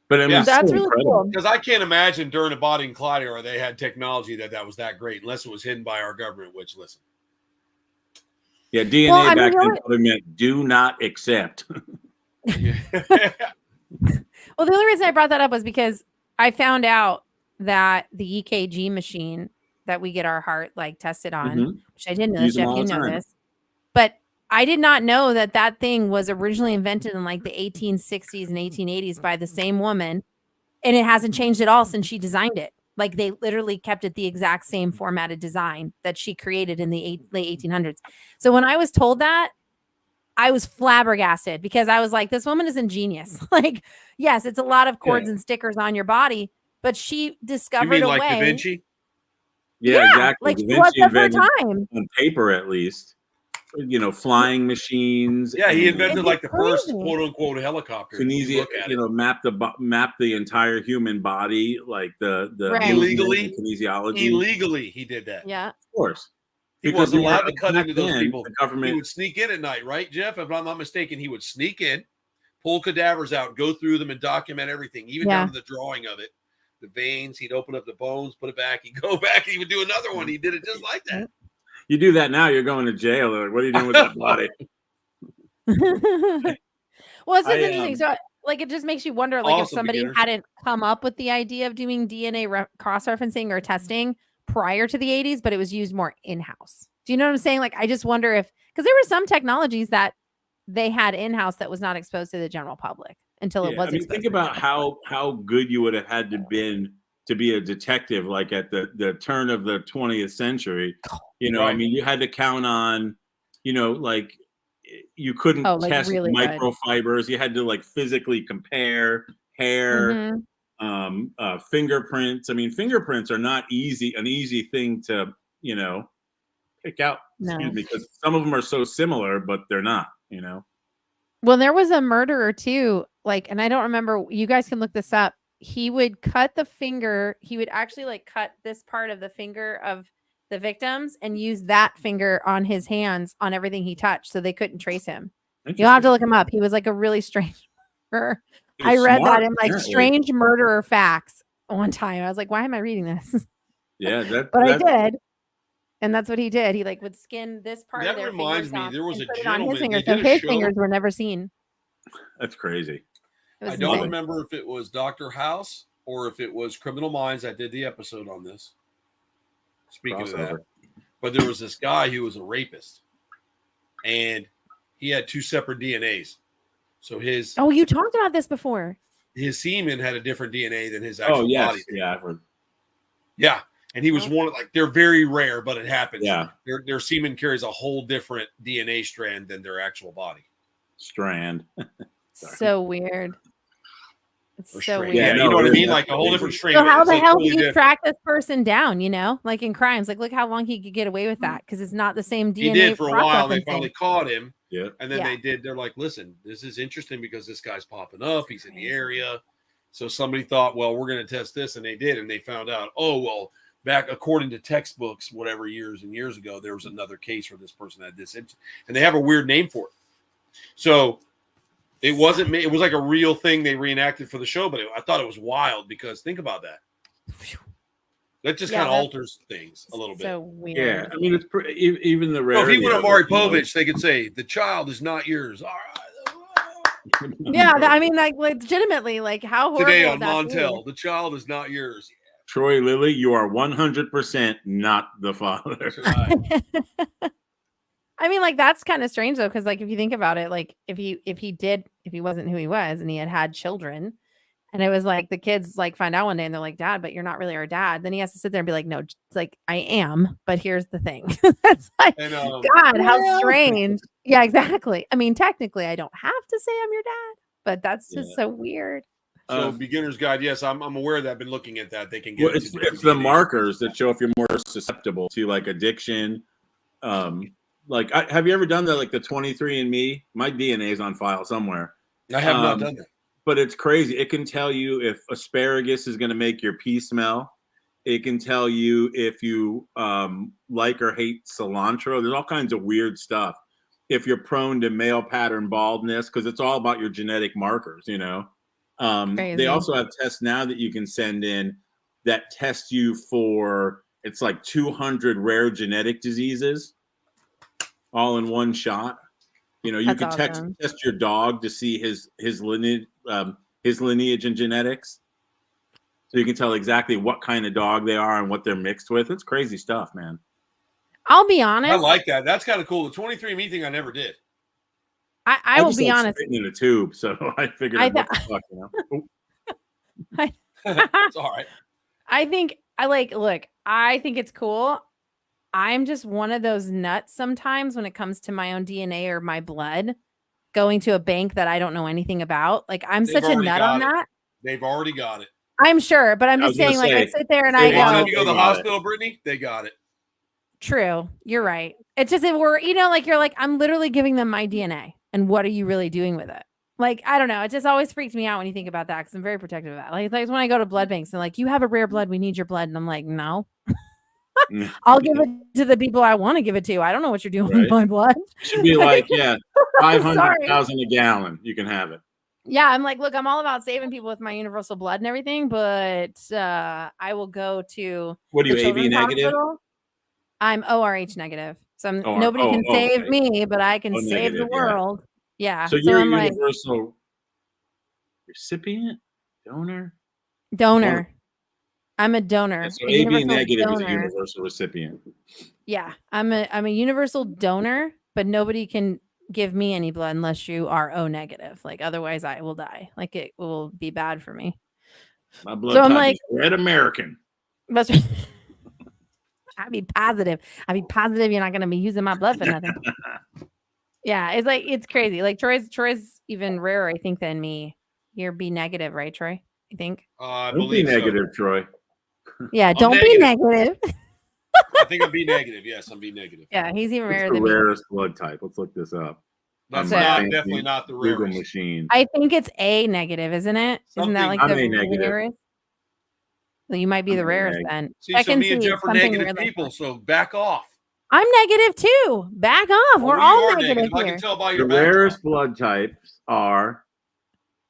Speaker 2: But I mean,
Speaker 3: that's really cool.
Speaker 1: Because I can't imagine during the Bonnie and Clyde era they had technology that was that great, unless it was hidden by our government. Which, listen,
Speaker 2: yeah, DNA back then probably meant do not accept.
Speaker 3: Well, the only reason I brought that up was because I found out that the EKG machine that we get our heart tested on, which I didn't know this, Jeff, you know this, but I did not know that thing was originally invented in like the 1860s and 1880s by the same woman, and it hasn't changed at all since she designed it. Like they literally kept it the exact same formatted design that she created in the late 1800s. So when I was told that, I was flabbergasted because I was like, this woman is ingenious. Like, yes, it's a lot of cords and stickers on your body, but she
Speaker 1: You
Speaker 3: discovered
Speaker 1: mean
Speaker 3: a
Speaker 1: like Da
Speaker 3: way.
Speaker 1: Vinci?
Speaker 2: Yeah, exactly.
Speaker 3: Like
Speaker 2: Da
Speaker 3: she was
Speaker 2: Vinci
Speaker 3: of her
Speaker 2: invented,
Speaker 3: time.
Speaker 2: on paper at least, flying machines.
Speaker 1: Yeah, he
Speaker 2: and
Speaker 1: invented like the first
Speaker 3: crazy.
Speaker 1: quote unquote helicopter. If you
Speaker 2: kinesia,
Speaker 1: look at it.
Speaker 2: map the entire human body, like the
Speaker 3: Right.
Speaker 2: movement
Speaker 1: Illegally,
Speaker 2: and kinesiology.
Speaker 1: illegally, he did that.
Speaker 3: Yeah.
Speaker 2: Of course.
Speaker 1: He
Speaker 2: Because
Speaker 1: wasn't
Speaker 2: they were-
Speaker 1: allowed to cut
Speaker 2: back
Speaker 1: into those
Speaker 2: then,
Speaker 1: people.
Speaker 2: the
Speaker 1: He
Speaker 2: government.
Speaker 1: would sneak in at night, right, Jeff? If I'm not mistaken, he would sneak in, pull cadavers out, go through them, and document everything, even down to the drawing of it. The veins, he'd open up the bones, put it back, he'd go back, he would do another one. He did it just like that.
Speaker 2: You do that now, you're going to jail. They're like, what are you doing with that body?
Speaker 3: Well, it's just
Speaker 2: I,
Speaker 3: interesting. So, like, it just makes you wonder, like, if
Speaker 1: Awesome
Speaker 3: somebody
Speaker 1: beginners.
Speaker 3: hadn't come up with the idea of doing DNA cross-referencing or testing prior to the 80s, but it was used more in-house. Do you know what I'm saying? Like, I just wonder if, because there were some technologies that they had in-house that was not exposed to the general public until it was
Speaker 2: I mean,
Speaker 3: exposed.
Speaker 2: think about how good you would have had to been to be a detective, like at the turn of the 20th century.
Speaker 1: Right.
Speaker 2: I mean, you had to count on, like you couldn't test
Speaker 3: really
Speaker 2: microfibers. You had to like physically compare hair, fingerprints. I mean, fingerprints are not an easy thing to, pick out.
Speaker 3: No.
Speaker 2: Excuse me, because some of them are so similar, but they're not,
Speaker 3: Well, there was a murderer too, like, and I don't remember, you guys can look this up. He would cut the finger, he would actually like cut this part of the finger of the victims and use that finger on his hands on everything he touched, so they couldn't trace him. You'll have to look him up. He was like a really strange murderer. I read that in like strange murderer facts one time. I was like, why am I reading this?
Speaker 2: Yeah,
Speaker 3: but I did. And that's what he did. He like would skin this part of
Speaker 1: That
Speaker 3: their
Speaker 1: reminds
Speaker 3: fingers
Speaker 1: me,
Speaker 3: off
Speaker 1: there was
Speaker 3: and
Speaker 1: a
Speaker 3: put it on his
Speaker 1: gentleman.
Speaker 3: fingers, so his fingers were never seen.
Speaker 2: That's crazy.
Speaker 1: I don't remember if it was Dr. House or if it was Criminal Minds that did the episode on this. Speaking of that. But there was this guy who was a rapist. And he had two separate DNAs. So his
Speaker 3: you talked about this before.
Speaker 1: His semen had a different DNA than his actual body.
Speaker 2: Yeah, I've heard.
Speaker 1: Yeah. And he was one of, like, they're very rare, but it happens.
Speaker 2: Yeah.
Speaker 1: Their semen carries a whole different DNA strand than their actual body.
Speaker 2: Strand.
Speaker 3: So weird. It's so weird.
Speaker 1: Yeah, you know what I mean? Like a whole different strand.
Speaker 3: So how the hell do you track this person down, like in crimes? Like, look how long he could get away with that, because it's not the same DNA.
Speaker 1: He did for a while. They finally caught him.
Speaker 2: Yeah.
Speaker 1: And then they're like, listen, this is interesting because this guy's popping up. He's in the area. So somebody thought, well, we're going to test this. And they did. And they found out, back according to textbooks, whatever years and years ago, there was another case where this person had this. And they have a weird name for it. So it wasn't, it was like a real thing they reenacted for the show. But I thought it was wild because think about that. That just kind of alters things a little bit.
Speaker 3: So weird.
Speaker 2: Yeah, I mean, it's even the rare.
Speaker 1: If he went to Maury Povich, they could say the child is not yours. All
Speaker 3: right. Yeah, I mean, like legitimately, like how horrible.
Speaker 1: Today on Montel, the child is not yours.
Speaker 2: Troy Lilly, you are 100% not the father.
Speaker 1: Right.
Speaker 3: I mean, like that's kind of strange though, because like if you think about it, like if he wasn't who he was and he had children. And it was like the kids like find out one day and they're like, Dad, but you're not really our dad. Then he has to sit there and be like, no, it's like I am, but here's the thing. That's like, God, how strange. Yeah, exactly. I mean, technically, I don't have to say I'm your dad, but that's just so weird.
Speaker 1: So beginner's guide, yes, I'm aware of that. I've been looking at that. They can get
Speaker 2: it's the markers that show if you're more susceptible to like addiction. Like, have you ever done that? Like the 23andMe? My DNA is on file somewhere.
Speaker 1: I have not done that.
Speaker 2: But it's crazy. It can tell you if asparagus is going to make your pee smell. It can tell you if you like or hate cilantro. There's all kinds of weird stuff. If you're prone to male pattern baldness, because it's all about your genetic markers, They also have tests now that you can send in that test you for, it's like 200 rare genetic diseases all in one shot. You can test your dog to see his lineage and genetics, so you can tell exactly what kind of dog they are and what they're mixed with. It's crazy stuff, man.
Speaker 3: I'll be
Speaker 1: I
Speaker 3: honest.
Speaker 1: like that. That's kind of cool. The 23andMe thing I never did.
Speaker 3: I will
Speaker 2: just
Speaker 3: be
Speaker 2: like
Speaker 3: honest.
Speaker 2: spitting in a tube, so I figured, what the fuck, you know?
Speaker 1: It's all right.
Speaker 3: I think I think it's cool. I'm just one of those nuts sometimes when it comes to my own DNA or my blood going to a bank that I don't know anything about. Like I'm
Speaker 1: They've
Speaker 3: such a
Speaker 1: already
Speaker 3: nut
Speaker 1: got
Speaker 3: on
Speaker 1: it.
Speaker 3: that.
Speaker 1: They've already got it.
Speaker 3: I'm sure, but I'm
Speaker 2: I
Speaker 3: just
Speaker 2: was gonna
Speaker 3: saying, like, I
Speaker 2: say,
Speaker 3: sit there and
Speaker 2: if
Speaker 3: I
Speaker 2: they
Speaker 1: They
Speaker 3: go,
Speaker 1: wanted to go to the
Speaker 2: They got it.
Speaker 1: hospital, Brittany. They got it.
Speaker 3: true. You're right. It's just that we're, like, you're like, I'm literally giving them my DNA. And what are you really doing with it? Like, I don't know. It just always freaks me out when you think about that because I'm very protective of that. Like when I go to blood banks and like, you have a rare blood, we need your blood. And I'm like, no, I'll give it to the people I want to give it to. I don't know what you're doing with
Speaker 2: Right.
Speaker 3: my blood.
Speaker 2: It should be like, yeah, 500,000
Speaker 3: Sorry.
Speaker 2: a gallon. You can have it.
Speaker 3: Yeah, I'm like, look, I'm all about saving people with my universal blood and everything, but I will go to
Speaker 2: What are you,
Speaker 3: the
Speaker 2: AB
Speaker 3: children's
Speaker 2: negative?
Speaker 3: hospital. I'm ORH negative, so
Speaker 2: Oh,
Speaker 3: nobody can save
Speaker 2: okay.
Speaker 3: me, but I can
Speaker 2: O
Speaker 3: save the
Speaker 2: negative, yeah.
Speaker 3: world. Yeah,
Speaker 2: So
Speaker 3: so
Speaker 2: you're a
Speaker 3: I'm like
Speaker 2: universal recipient, donor.
Speaker 3: donor. I'm a donor.
Speaker 2: Yeah, so
Speaker 3: A
Speaker 2: AB
Speaker 3: universal
Speaker 2: negative is a
Speaker 3: donor.
Speaker 2: universal recipient.
Speaker 3: Yeah, I'm a universal donor, but nobody can give me any blood unless you are O negative. Like otherwise, I will die. Like it will be bad for me.
Speaker 2: My blood
Speaker 3: So I'm
Speaker 2: type
Speaker 3: like,
Speaker 2: is red American.
Speaker 3: that's I'd be positive. You're not gonna be using my blood for nothing. Yeah, it's like it's crazy. Like Troy's even rarer, I think, than me. You're B negative, right, Troy? I think.
Speaker 1: I
Speaker 2: Don't be
Speaker 1: believe
Speaker 2: negative,
Speaker 1: so.
Speaker 2: Troy.
Speaker 3: Yeah,
Speaker 1: I'm
Speaker 3: don't be negative.
Speaker 1: I think I'm B negative. Yes, I'm B negative.
Speaker 3: Yeah, he's even
Speaker 2: What's
Speaker 3: rarer
Speaker 2: the
Speaker 3: than me.
Speaker 2: rarest blood type? Let's look this up.
Speaker 1: That's
Speaker 3: So-
Speaker 1: not
Speaker 2: fancy
Speaker 1: definitely not the
Speaker 2: Google
Speaker 1: rarest.
Speaker 2: machine.
Speaker 3: I think it's A negative, isn't it? Isn't that
Speaker 1: Something-
Speaker 3: like
Speaker 2: I'm
Speaker 3: the
Speaker 2: A negative.
Speaker 3: rarest? Well, you might be
Speaker 2: I'm
Speaker 3: the
Speaker 2: A
Speaker 3: rarest
Speaker 2: neg.
Speaker 3: then.
Speaker 1: See,
Speaker 3: I
Speaker 1: so
Speaker 3: can
Speaker 1: me and
Speaker 3: see
Speaker 1: Jeff are
Speaker 3: something
Speaker 1: negative
Speaker 3: weird like
Speaker 1: people,
Speaker 3: that.
Speaker 1: so back off.
Speaker 3: I'm negative too. Back off. We're
Speaker 1: Well,
Speaker 3: all
Speaker 1: you are
Speaker 3: negative
Speaker 1: I
Speaker 3: here.
Speaker 1: can tell by
Speaker 2: The
Speaker 1: your background.
Speaker 2: rarest blood types are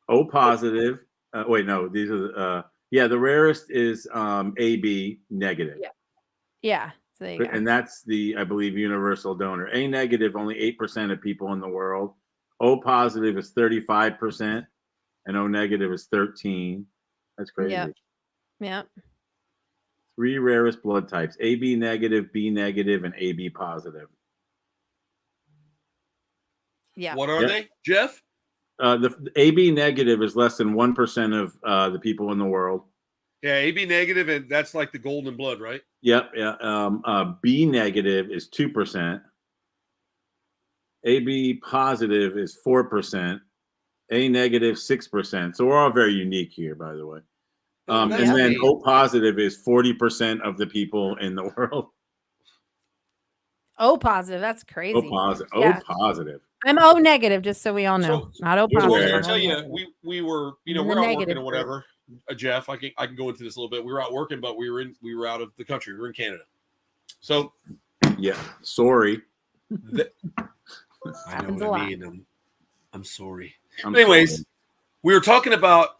Speaker 2: O positive. Wait, no, these are the rarest is AB negative.
Speaker 3: Yeah. So there you go.
Speaker 2: And that's the, I believe, universal donor. A negative, only 8% of people in the world. O positive is 35%, and O negative is 13%. That's crazy.
Speaker 3: Yep.
Speaker 2: 3 rarest blood types: AB negative, B negative, and AB positive.
Speaker 3: Yeah.
Speaker 1: What are they, Jeff?
Speaker 2: The AB negative is less than 1% of the people in the world.
Speaker 1: Yeah, AB negative, and that's like the golden blood, right?
Speaker 2: Yep. Yeah. B negative is 2%. AB positive is 4%. A negative 6%. So we're all very unique here, by the way. And then O positive is 40% of the people in the world.
Speaker 3: O positive. That's crazy.
Speaker 2: O positive.
Speaker 3: Yeah.
Speaker 2: O positive.
Speaker 3: I'm O negative, just so we all know. Not O
Speaker 2: here's
Speaker 3: positive.
Speaker 2: where-
Speaker 1: I
Speaker 3: I'm O
Speaker 1: tell you,
Speaker 3: negative.
Speaker 1: we were, you know,
Speaker 3: The
Speaker 1: we're out
Speaker 3: negative
Speaker 1: working or whatever. Jeff, I can go into this a little bit. We were out working, but we were out of the country. We were in Canada. So
Speaker 2: yeah, sorry.
Speaker 1: I know
Speaker 3: Happens
Speaker 1: what
Speaker 3: a
Speaker 1: I
Speaker 3: lot.
Speaker 1: mean. I'm sorry.
Speaker 2: I'm
Speaker 1: Anyways,
Speaker 2: sorry.
Speaker 1: we were talking about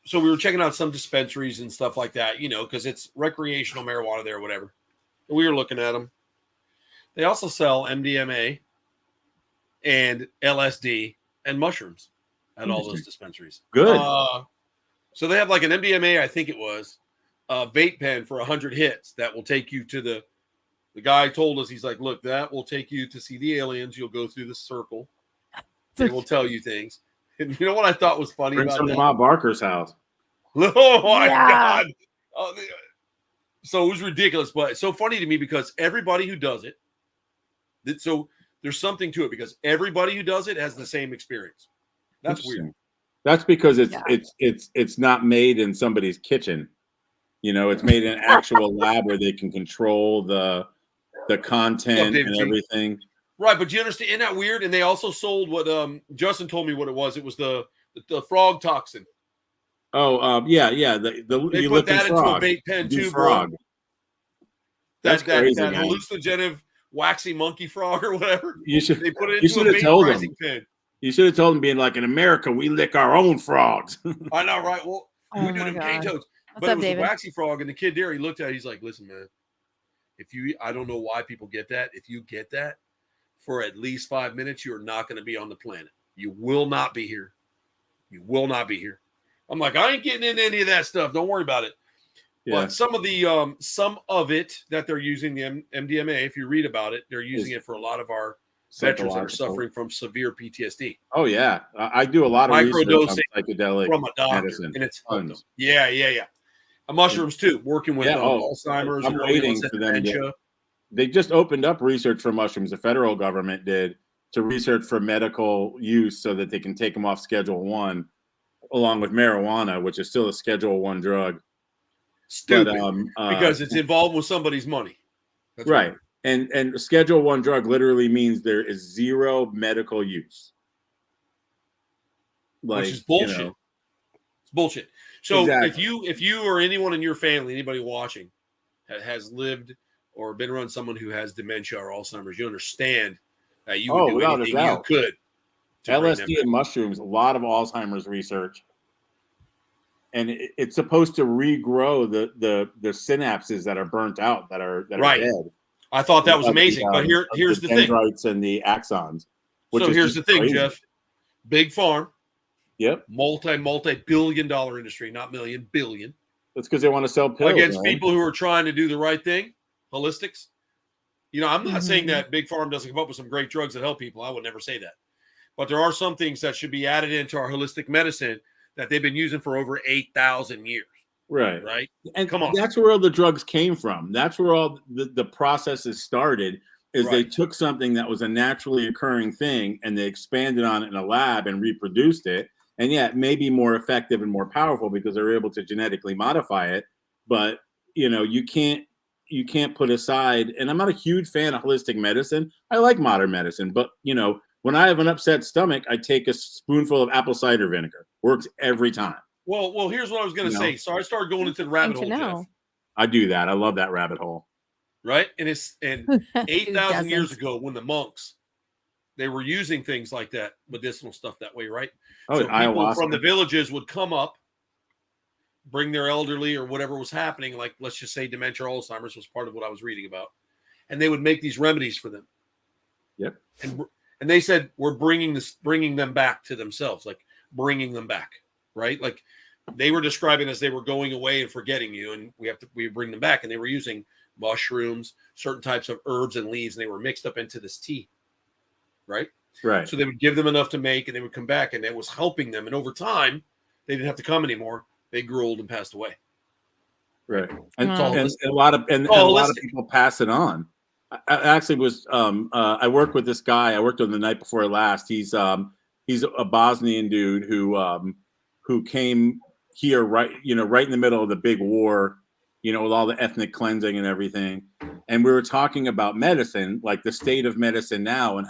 Speaker 1: so we were checking out some dispensaries and stuff like that, you know, because it's recreational marijuana there or whatever. And we were looking at them. They also sell MDMA and LSD and mushrooms at all those dispensaries.
Speaker 2: Good.
Speaker 1: So they have like an MDMA, I think it was, a vape pen for 100 hits that will take you to the guy told us, he's like, look, that will take you to see the aliens. You'll go through the circle. They will tell you things. And you know what I thought was funny
Speaker 2: Bring
Speaker 1: about
Speaker 2: some
Speaker 1: that?
Speaker 2: to Ma Barker's house.
Speaker 1: Oh my
Speaker 3: Yeah.
Speaker 1: God. So it was ridiculous, but it's so funny to me because everybody who does it, so there's something to it because everybody who does it has the same experience. That's weird.
Speaker 2: That's because it's not made in somebody's kitchen. You know, it's made in an actual lab where they can control the content and everything.
Speaker 1: Right, but do you understand? Isn't that weird? And they also sold what Justin told me what it was. It was the frog toxin.
Speaker 2: Oh, yeah.
Speaker 1: They put that into a vape pen too,
Speaker 2: frog.
Speaker 1: bro.
Speaker 2: That's crazy,
Speaker 1: that
Speaker 2: man.
Speaker 1: hallucinogenic waxy monkey frog or whatever.
Speaker 2: You should.
Speaker 1: They put it
Speaker 2: You
Speaker 1: into a
Speaker 2: should have told
Speaker 1: vaporizing
Speaker 2: them.
Speaker 1: pen.
Speaker 2: You should have told them, being like, in America, we lick our own frogs.
Speaker 1: I know, right? Well, we do
Speaker 3: my
Speaker 1: them cane
Speaker 3: God.
Speaker 1: toads.
Speaker 3: What's
Speaker 1: But
Speaker 3: up,
Speaker 1: it was
Speaker 3: David?
Speaker 1: a waxy frog, and the kid there, he looked at it, he's like, listen, man, I don't know why people get that. If you get that for at least 5 minutes, you're not going to be on the planet. You will not be here. You will not be here. I'm like, I ain't getting into any of that stuff. Don't worry about it. But some of it that they're using, the MDMA, if you read about it, they're using it for a lot of our veterans that are suffering from severe PTSD.
Speaker 2: Oh yeah, I do a lot of research on psychedelic
Speaker 1: from a doctor,
Speaker 2: medicine.
Speaker 1: and it's helped them. Yeah. Mushrooms too, working with Alzheimer's.
Speaker 2: I'm waiting for them. They just opened up research for mushrooms. The federal government did to research for medical use, so that they can take them off Schedule 1, along with marijuana, which is still a Schedule 1 drug.
Speaker 1: Stupid, because it's involved with somebody's money.
Speaker 2: That's right. And Schedule 1 drug literally means there is zero medical use.
Speaker 1: Which is bullshit. It's bullshit. So if you or anyone in your family, anybody watching, has lived or been around someone who has dementia or Alzheimer's, you understand that you would do anything you could.
Speaker 2: LSD and mushrooms, a lot of Alzheimer's research. And it's supposed to regrow the synapses that are burnt out, that are dead.
Speaker 1: I thought that was amazing. But here's the thing.
Speaker 2: Dendrites and the axons.
Speaker 1: So here's the thing, Jeff. Big Farm.
Speaker 2: Yep.
Speaker 1: Multi-billion-dollar industry, not million, billion.
Speaker 2: That's because they want to sell pills.
Speaker 1: Against people who are trying to do the right thing, holistics. I'm not saying that Big Farm doesn't come up with some great drugs that help people. I would never say that. But there are some things that should be added into our holistic medicine that they've been using for over 8,000 years. Right.
Speaker 2: And come on. That's where all the drugs came from. That's where all the processes started, is they took something that was a naturally occurring thing and they expanded on it in a lab and reproduced it. And yeah, it may be more effective and more powerful because they're able to genetically modify it. But, you can't put aside, and I'm not a huge fan of holistic medicine. I like modern medicine, but, when I have an upset stomach, I take a spoonful of apple cider vinegar. Works every time.
Speaker 1: Well, here's what I was going to say. So I started going into the rabbit hole, Jeff.
Speaker 2: I do that. I love that rabbit hole.
Speaker 1: Right? And 8,000 years ago, when the monks, they were using things like that, medicinal stuff that way, right?
Speaker 2: Oh,
Speaker 1: so people from the villages would come up, bring their elderly or whatever was happening, like let's just say dementia or Alzheimer's was part of what I was reading about. And they would make these remedies for them.
Speaker 2: Yep.
Speaker 1: And they said, we're bringing them back to themselves, like bringing them back, right? Like they were describing as they were going away and forgetting you, and we bring them back. And they were using mushrooms, certain types of herbs and leaves, and they were mixed up into this tea, right?
Speaker 2: Right.
Speaker 1: So they would give them enough to make, and they would come back, and it was helping them. And over time, they didn't have to come anymore. They grew old and passed away.
Speaker 2: Right. And a lot of people pass it on. I actually was I worked with this guy. I worked with him the night before last. He's a Bosnian dude who came here right in the middle of the big war, with all the ethnic cleansing and everything. And we were talking about medicine, like the state of medicine now, and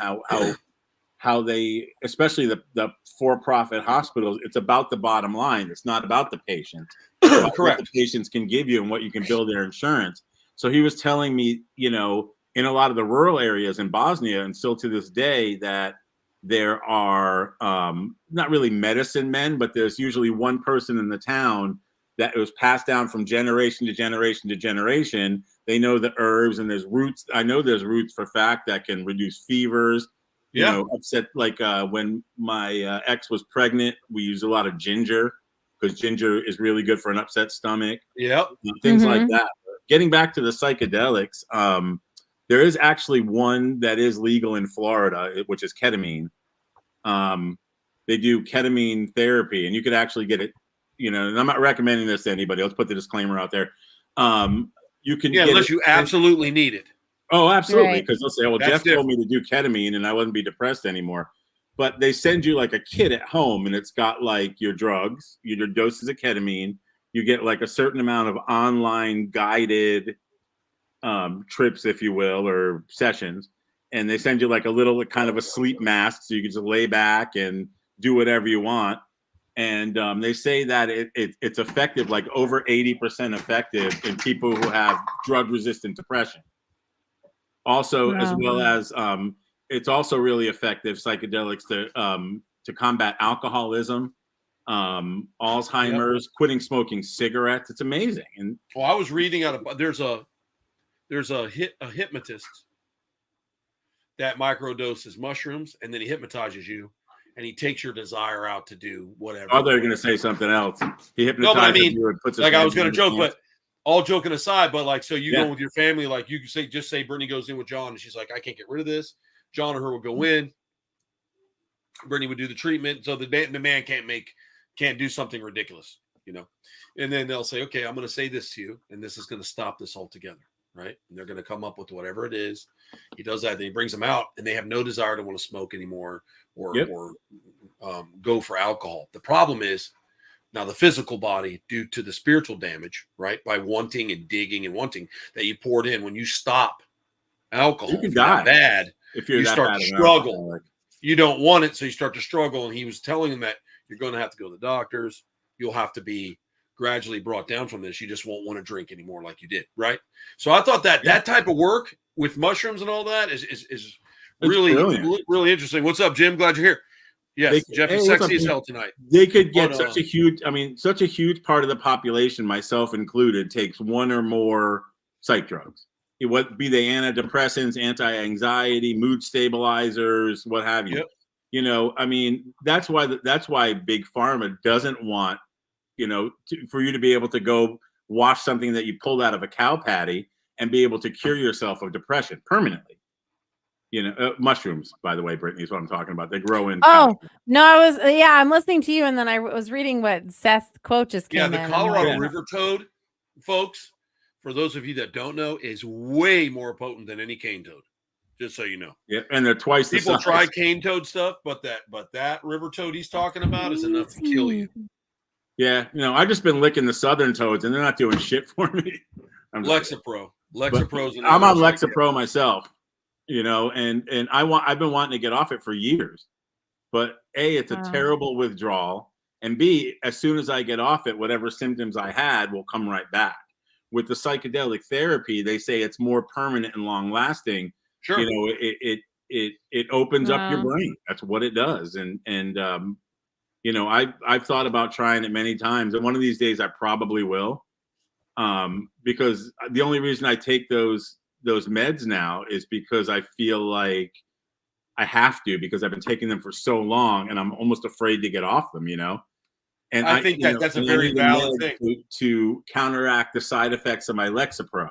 Speaker 2: how they, especially the for-profit hospitals, it's about the bottom line. It's not about the patient.
Speaker 1: Correct.
Speaker 2: What the patients can give you and what you can build their insurance. So he was telling me, in a lot of the rural areas in Bosnia, and still to this day, that there are not really medicine men, but there's usually one person in the town that was passed down from generation to generation to generation. They know the herbs, and there's roots. I know there's roots for fact that can reduce fevers. Upset. Like when my ex was pregnant, we used a lot of ginger because ginger is really good for an upset stomach.
Speaker 1: Yep.
Speaker 2: Things like that. Getting back to the psychedelics, there is actually one that is legal in Florida, which is ketamine. They do ketamine therapy, and you could actually get it, and I'm not recommending this to anybody. Let's put the disclaimer out there. You can get
Speaker 1: unless you absolutely need it.
Speaker 2: Oh, absolutely. Because they'll say, well,
Speaker 1: That's
Speaker 2: Jeff told me to do ketamine and I wouldn't be depressed anymore. But they send you like a kit at home, and it's got like your drugs, your doses of ketamine. You get like a certain amount of online guided trips, if you will, or sessions. And they send you like a little kind of a sleep mask, so you can just lay back and do whatever you want. And they say that it's effective, like over 80% effective in people who have drug-resistant depression. Also, as well as it's also really effective psychedelics to combat alcoholism, Alzheimer's, quitting smoking cigarettes. It's amazing. And
Speaker 1: I was reading there's a hypnotist that microdoses mushrooms, and then he hypnotizes you, and he takes your desire out to do whatever.
Speaker 2: Oh, they're going to say something else. He hypnotizes you and puts.
Speaker 1: Like I was going to joke, but all joking aside, but like, so you
Speaker 2: Yeah.
Speaker 1: go with your family, like you could just say Brittany goes in with John and she's like, I can't get rid of this. John or her will go in. Brittany would do the treatment. So the man can't do something ridiculous, and then they'll say, okay, I'm going to say this to you, and this is going to stop this altogether. Right. And they're going to come up with whatever it is. He does that. Then he brings them out and they have no desire to want to smoke anymore or go for alcohol. The problem is now the physical body, due to the spiritual damage, right, by wanting and digging and wanting that you poured in, when you stop alcohol,
Speaker 2: you can die
Speaker 1: bad,
Speaker 2: if you're
Speaker 1: you
Speaker 2: that
Speaker 1: start
Speaker 2: bad
Speaker 1: to
Speaker 2: of an
Speaker 1: struggle.
Speaker 2: alcoholic.
Speaker 1: You don't want it, so you start to struggle. And he was telling them that you're going to have to go to the doctors. You'll have to be gradually brought down from this. You just won't want to drink anymore like you did, right? So I thought that type of work with mushrooms and all that is really, really interesting. What's up, Jim? Glad you're here. Yes, Jeff is sexy as hell tonight.
Speaker 2: They could get such a huge part of the population, myself included, takes one or more psych drugs. What be they antidepressants, anti-anxiety, mood stabilizers, what have you. Yep. That's why Big Pharma doesn't want, for you to be able to go wash something that you pulled out of a cow patty and be able to cure yourself of depression permanently. Mushrooms, by the way, Brittany, is what I'm talking about. They grow in.
Speaker 3: Oh, no, I'm listening to you. And then I was reading what Seth's quote just came in.
Speaker 1: Yeah, the Colorado River toad, folks, for those of you that don't know, is way more potent than any cane toad. Just so you know.
Speaker 2: Yeah, and they're twice the size.
Speaker 1: People try cane toad stuff, but that river toad he's talking about is enough to kill you.
Speaker 2: Yeah, I've just been licking the southern toads, and they're not doing shit for me.
Speaker 1: Lexapro.
Speaker 2: I'm on Lexapro myself, and I've been wanting to get off it for years. But A, it's a terrible withdrawal, and B, as soon as I get off it, whatever symptoms I had will come right back. With the psychedelic therapy, they say it's more permanent and long lasting.
Speaker 1: Sure.
Speaker 2: It opens up your brain. That's what it does. And I've thought about trying it many times, and one of these days I probably will. Because the only reason I take those meds now is because I feel like I have to, because I've been taking them for so long and I'm almost afraid to get off them, And
Speaker 1: I think that's a very valid thing
Speaker 2: to counteract the side effects of my Lexapro.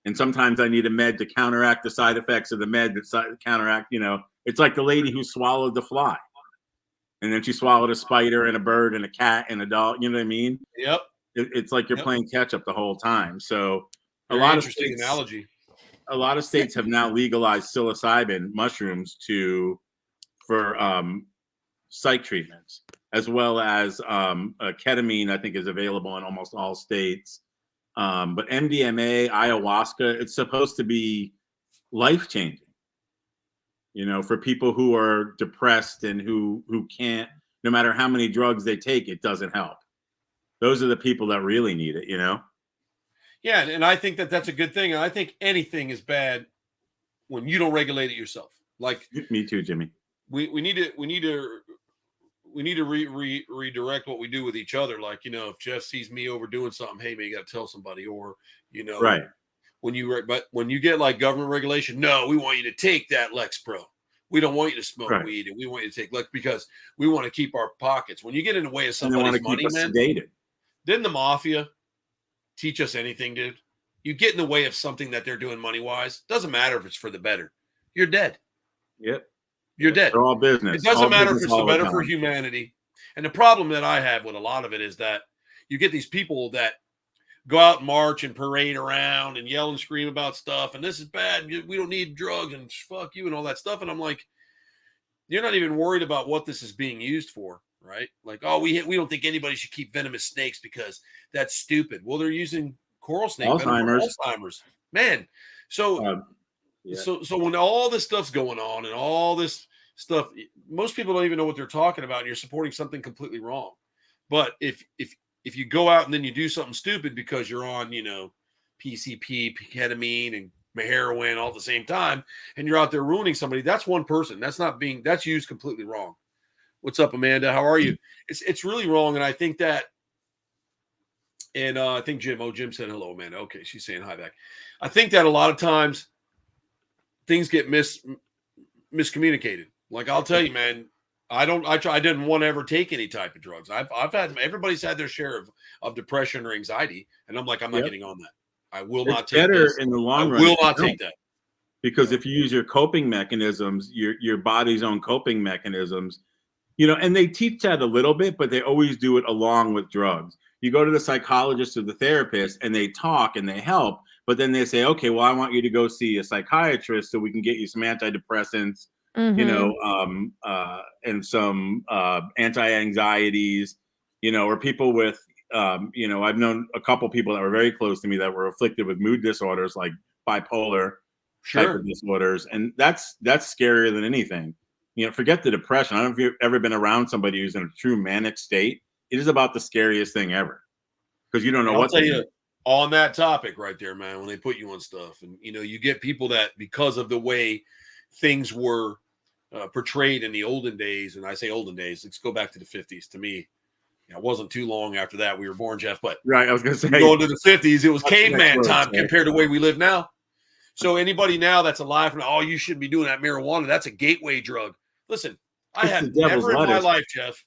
Speaker 2: And sometimes I need a med to counteract the side effects of the med that counteract, it's like the lady who swallowed the fly. And then she swallowed a spider and a bird and a cat and a dog. You know what I mean?
Speaker 1: Yep.
Speaker 2: It's like you're playing catch up the whole time. So
Speaker 1: interesting analogy.
Speaker 2: A lot of states have now legalized psilocybin mushrooms for psych treatments, as well as ketamine, I think, is available in almost all states. But MDMA, ayahuasca, it's supposed to be life-changing, for people who are depressed and who can't, no matter how many drugs they take, it doesn't help. Those are the people that really need it,
Speaker 1: Yeah, and I think that's a good thing. And I think anything is bad when you don't regulate it yourself. Like
Speaker 2: me too, Jimmy.
Speaker 1: We need to redirect what we do with each other. Like, if Jeff sees me overdoing something, hey man, you got to tell somebody, or
Speaker 2: right.
Speaker 1: When you get like government regulation, no, we want you to take that Lexapro. We don't want you to smoke weed, and we want you to take Lex because we want to keep our pockets. When you get in the way of somebody's money, man, didn't the mafia teach us anything, dude? You get in the way of something that they're doing money wise. Doesn't matter if it's for the better. You're dead.
Speaker 2: Yep.
Speaker 1: You're dead.
Speaker 2: They're all business.
Speaker 1: It doesn't matter if it's the better for humanity. And the problem that I have with a lot of it is that you get these people that go out and march and parade around and yell and scream about stuff. And this is bad. We don't need drugs and fuck you and all that stuff. And I'm like, you're not even worried about what this is being used for, right? Like, oh, we don't think anybody should keep venomous snakes because that's stupid. Well, they're using coral snake Alzheimer's. Man. So when all this stuff's going on and all this stuff, most people don't even know what they're talking about, and you're supporting something completely wrong. But if you go out and then you do something stupid because you're on, PCP, ketamine, and heroin all at the same time, and you're out there ruining somebody, that's one person. That's used completely wrong. What's up, Amanda? How are you? It's really wrong, and I think that. And I think Jim said hello, Amanda. Okay, she's saying hi back. I think that a lot of times things get miscommunicated. Like, I'll tell you, man, I didn't want to ever take any type of drugs. I've had, everybody's had their share of depression or anxiety. And I'm like, I'm not getting on that. I will not
Speaker 2: It's
Speaker 1: take
Speaker 2: better
Speaker 1: this.
Speaker 2: in the
Speaker 1: I
Speaker 2: long run.
Speaker 1: will not take that.
Speaker 2: Because if you use your coping mechanisms, your body's own coping mechanisms, and they teach that a little bit, but they always do it along with drugs. You go to the psychologist or the therapist and they talk and they help, but then they say, okay, well, I want you to go see a psychiatrist so we can get you some antidepressants, and some anti-anxieties, or people with, I've known a couple people that were very close to me that were afflicted with mood disorders like bipolar type of disorders. And that's scarier than anything. Forget the depression. I don't know if you've ever been around somebody who's in a true manic state. It is about the scariest thing ever because you don't know what to do.
Speaker 1: On that topic right there, man, when they put you on stuff and, you get people that because of the way things were portrayed in the olden days, and I say olden days, let's go back to the 50s. To me, it wasn't too long after that we were born, Jeff, but
Speaker 2: right, I was going to say
Speaker 1: going to the 50s, it was caveman time compared to the way we live now. So anybody now that's alive from, oh, you shouldn't be doing that marijuana. That's a gateway drug. Listen, I have never in my life, Jeff,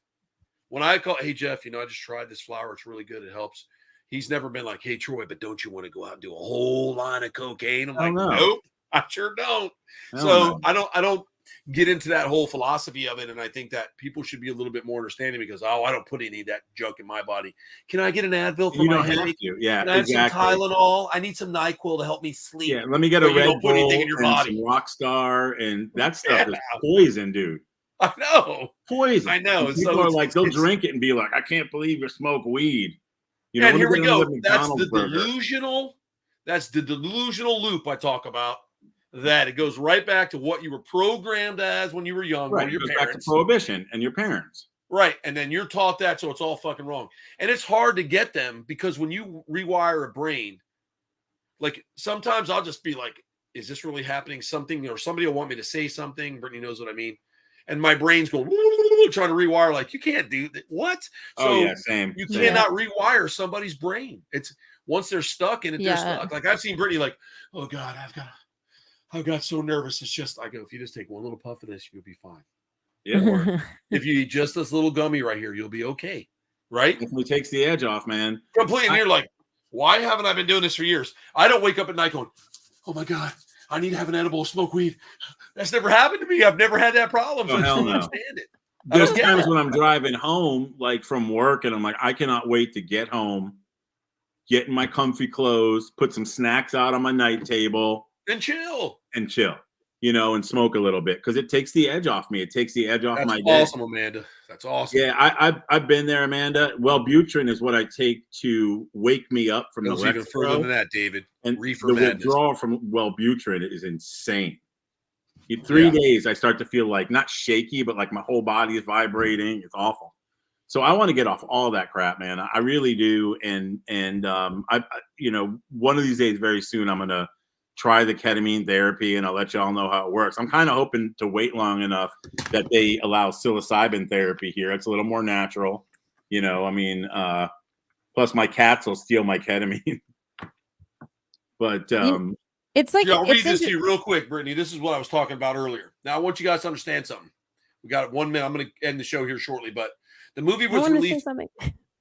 Speaker 1: when I call, hey, Jeff, I just tried this flower. It's really good. It helps. He's never been like, hey, Troy, but don't you want to go out and do a whole line of cocaine? I'm like, nope, I sure don't. I don't get into that whole philosophy of it. And I think that people should be a little bit more understanding because, I don't put any of that junk in my body. Can I get an Advil for my headache?
Speaker 2: Yeah,
Speaker 1: Can I have some Tylenol? I need some NyQuil to help me sleep.
Speaker 2: Yeah, let me get a Red Bull in your body. Some Rockstar, and that stuff is poison, dude.
Speaker 1: I know.
Speaker 2: Poison.
Speaker 1: I know.
Speaker 2: And people are like, they'll drink it and be like, I can't believe you smoke weed.
Speaker 1: And here we go. That's the delusional loop I talk about. That it goes right back to what you were programmed as when you were young,
Speaker 2: right?
Speaker 1: Your
Speaker 2: parents.
Speaker 1: Back
Speaker 2: to prohibition and your parents,
Speaker 1: right? And then you're taught that, so it's all fucking wrong. And it's hard to get them because when you rewire a brain, like sometimes I'll just be like, "Is this really happening?" Something, or somebody will want me to say something. Brittany knows what I mean. And my brain's going trying to rewire. Like you can't do that. What? So
Speaker 2: same.
Speaker 1: You cannot rewire somebody's brain. It's once they're stuck in it, they're stuck. Like I've seen Brittany like, oh God, I got so nervous. It's just, I go, if you just take one little puff of this, you'll be fine.
Speaker 2: Yeah.
Speaker 1: Or if you eat just this little gummy right here, you'll be okay. Right?
Speaker 2: It takes the edge off, man.
Speaker 1: Completely. And you're like, why haven't I been doing this for years? I don't wake up at night going, oh my God, I need to have an edible, smoke weed. That's never happened to me. I've never had that problem. So I don't understand it.
Speaker 2: There's times when I'm driving home, like from work, and I'm like, I cannot wait to get home, get in my comfy clothes, put some snacks out on my night table.
Speaker 1: And chill.
Speaker 2: And smoke a little bit because it takes the edge off me. It takes the edge off my day.
Speaker 1: That's awesome, Amanda. That's awesome.
Speaker 2: Yeah, I've been there, Amanda. Wellbutrin is what I take to wake me up from the
Speaker 1: even further than that, David.
Speaker 2: And the withdrawal from Wellbutrin is insane. In 3 days, I start to feel like not shaky, but like my whole body is vibrating. It's awful. So I want to get off all that crap, man. I really do. And I one of these days, very soon, I'm gonna try the ketamine therapy, and I'll let y'all know how it works. I'm kind of hoping to wait long enough that they allow psilocybin therapy here. It's a little more natural, plus my cats will steal my ketamine. But
Speaker 3: it's like,
Speaker 1: I'll read this to you real quick, Brittany. This is what I was talking about earlier. Now I want you guys to understand something. We got 1 minute. I'm going to end the show here shortly, but the movie was released.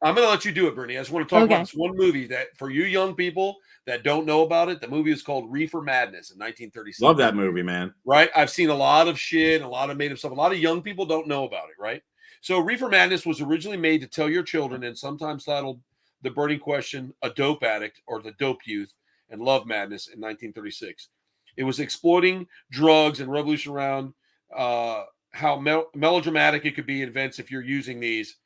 Speaker 1: I'm going to let you do it, Brittany. I just want to talk about this one movie that for you young people that don't know about it, the movie is called Reefer Madness in 1936.
Speaker 2: Love that movie, man.
Speaker 1: Right? I've seen a lot of shit, a lot of made up stuff. A lot of young people don't know about it, right? So Reefer Madness was originally made to tell your children and sometimes titled The Burning Question, A Dope Addict or The Dope Youth and Love Madness in 1936. It was exploiting drugs and revolution around how melodramatic it could be in events if you're using these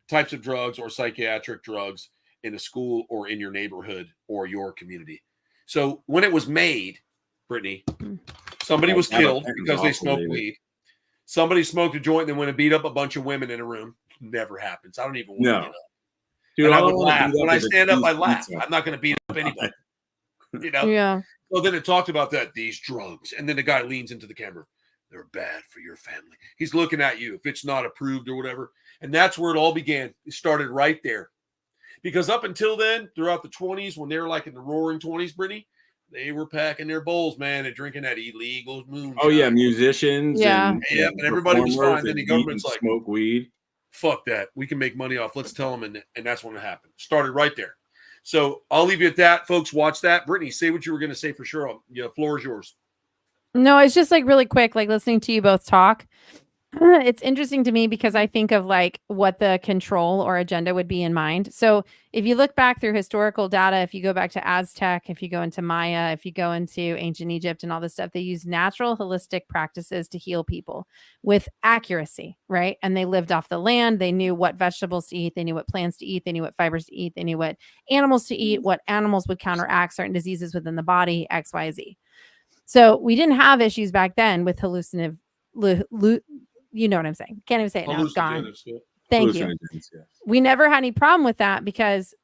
Speaker 1: types of drugs or psychiatric drugs in a school or in your neighborhood or your community. So when it was made, Brittany, somebody was killed because they smoked weed. Somebody smoked a joint and then went and beat up a bunch of women in a room. Never happens. I don't even want to get up. Dude, and I would laugh. When I stand up, I laugh. I'm not going to beat up anybody.
Speaker 3: Yeah.
Speaker 1: So then it talked about that, these drugs. And then the guy leans into the camera. They're bad for your family. He's looking at you if it's not approved or whatever. And that's where it all began. It started right there. Because up until then, throughout the 20s, when they were like in the roaring 20s, Brittany, they were packing their bowls, man, and drinking that illegal moonshine.
Speaker 2: Oh, yeah, musicians.
Speaker 3: Yeah.
Speaker 1: And everybody was fine. Then the government's like,
Speaker 2: smoke weed.
Speaker 1: Fuck that. We can make money off. Let's tell them. And that's when it happened. Started right there. So I'll leave you at that, folks. Watch that. Brittany, say what you were going to say for sure. Yeah, floor is yours.
Speaker 3: No, it's just like really quick, like listening to you both talk. It's interesting to me because I think of like what the control or agenda would be in mind. So if you look back through historical data, if you go back to Aztec, if you go into Maya, if you go into ancient Egypt and all this stuff, they use natural holistic practices to heal people with accuracy, right? And they lived off the land. They knew what vegetables to eat. They knew what plants to eat. They knew what fibers to eat. They knew what animals to eat, what animals would counteract certain diseases within the body, X, Y, Z. So we didn't have issues back then with hallucinative, you know what I'm saying? Can't even say it now. It's gone. Thank you. We never had any problem with that because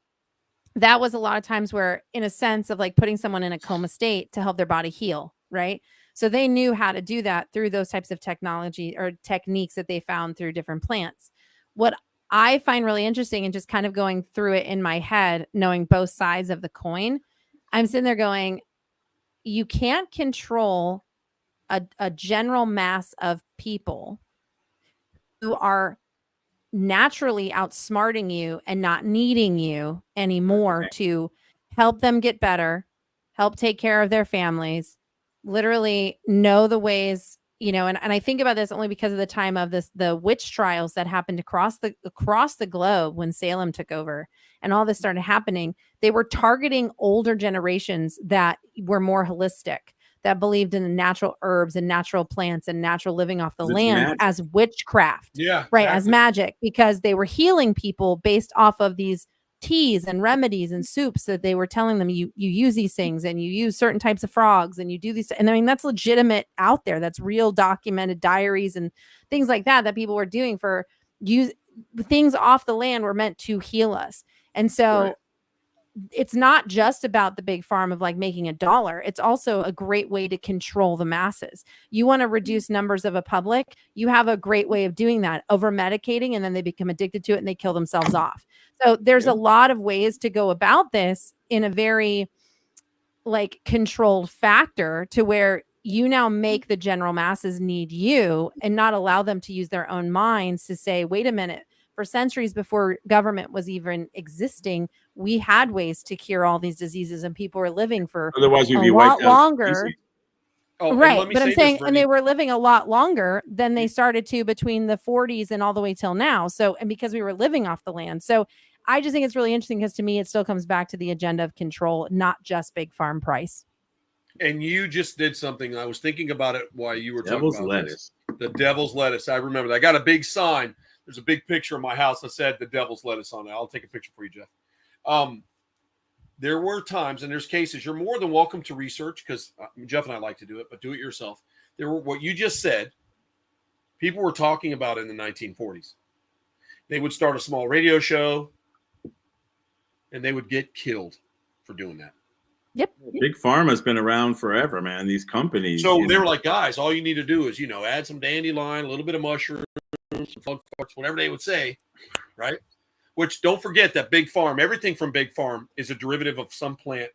Speaker 3: that was a lot of times where, in a sense of like putting someone in a coma state to help their body heal, right? So they knew how to do that through those types of technology or techniques that they found through different plants. What I find really interesting and just kind of going through it in my head, knowing both sides of the coin, I'm sitting there going, you can't control a general mass of people who are naturally outsmarting you and not needing you anymore to help them get better, help take care of their families, literally know the ways, you know, and I think about this only because of the time of the witch trials that happened across the globe when Salem took over and all this started happening. They were targeting older generations that were more holistic, that believed in the natural herbs and natural plants and natural living off the land as witchcraft.
Speaker 1: Yeah.
Speaker 3: Right. Exactly. As magic, because they were healing people based off of these teas and remedies and soups that they were telling them you use these things and you use certain types of frogs and you do these. And I mean, that's legitimate out there. That's real documented diaries and things like that people were doing for use things off the land were meant to heal us. And so it's not just about the big farm of like making $1. It's also a great way to control the masses. You want to reduce numbers of a public. You have a great way of doing that, over medicating, and then they become addicted to it and they kill themselves off. So there's a lot of ways to go about this in a very like controlled factor to where you now make the general masses need you and not allow them to use their own minds to say, wait a minute, for centuries before government was even existing, we had ways to cure all these diseases and people were living for
Speaker 2: otherwise you'd be
Speaker 3: a lot longer.
Speaker 1: Oh,
Speaker 3: right. But I'm saying, and they were living a lot longer than they started to between the 40s and all the way till now. So, and because we were living off the land. So I just think it's really interesting because to me, it still comes back to the agenda of control, not just big farm price.
Speaker 1: And you just did something. I was thinking about it while you were
Speaker 2: Devil's
Speaker 1: talking about
Speaker 2: lettuce.
Speaker 1: The devil's lettuce. I remember that. I got a big sign. There's a big picture of my house that said the devil's lettuce on it. I'll take a picture for you, Jeff. There were times, and there's cases, you're more than welcome to research because Jeff and I like to do it, but do it yourself. There were what you just said, people were talking about in the 1940s. They would start a small radio show, and they would get killed for doing that.
Speaker 3: Yep.
Speaker 2: Big Pharma's been around forever, man. These companies.
Speaker 1: So they were like, guys, all you need to do is, add some dandelion, a little bit of mushroom, some plug farts, whatever they would say, right? Which don't forget that Big Farm, everything from Big Farm is a derivative of some plant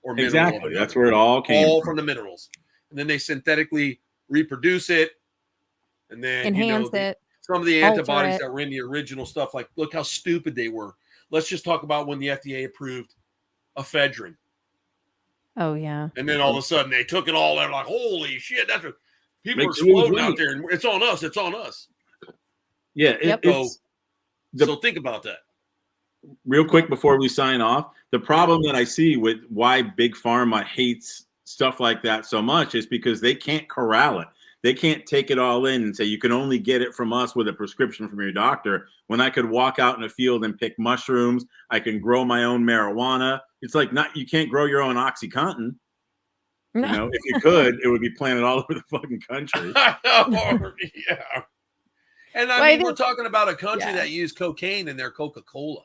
Speaker 1: or mineral.
Speaker 2: Exactly. That's where it all came
Speaker 1: all from the minerals. And then they synthetically reproduce it and then
Speaker 3: enhance it.
Speaker 1: Some of the antibodies that were in the original stuff, like look how stupid they were. Let's just talk about when the FDA approved ephedrine.
Speaker 3: Oh, yeah.
Speaker 1: And then all of a sudden they took it all out like, holy shit, that's what people are exploding out there. And it's on us. It's on us.
Speaker 2: Yeah.
Speaker 1: So think about that.
Speaker 2: Real quick before we sign off, the problem that I see with why Big Pharma hates stuff like that so much is because they can't corral it. They can't take it all in and say, you can only get it from us with a prescription from your doctor. When I could walk out in a field and pick mushrooms, I can grow my own marijuana. It's like you can't grow your own OxyContin. No. If you could, it would be planted all over the fucking country.
Speaker 1: Yeah. And I mean, we're talking about a country that used cocaine in their Coca-Cola.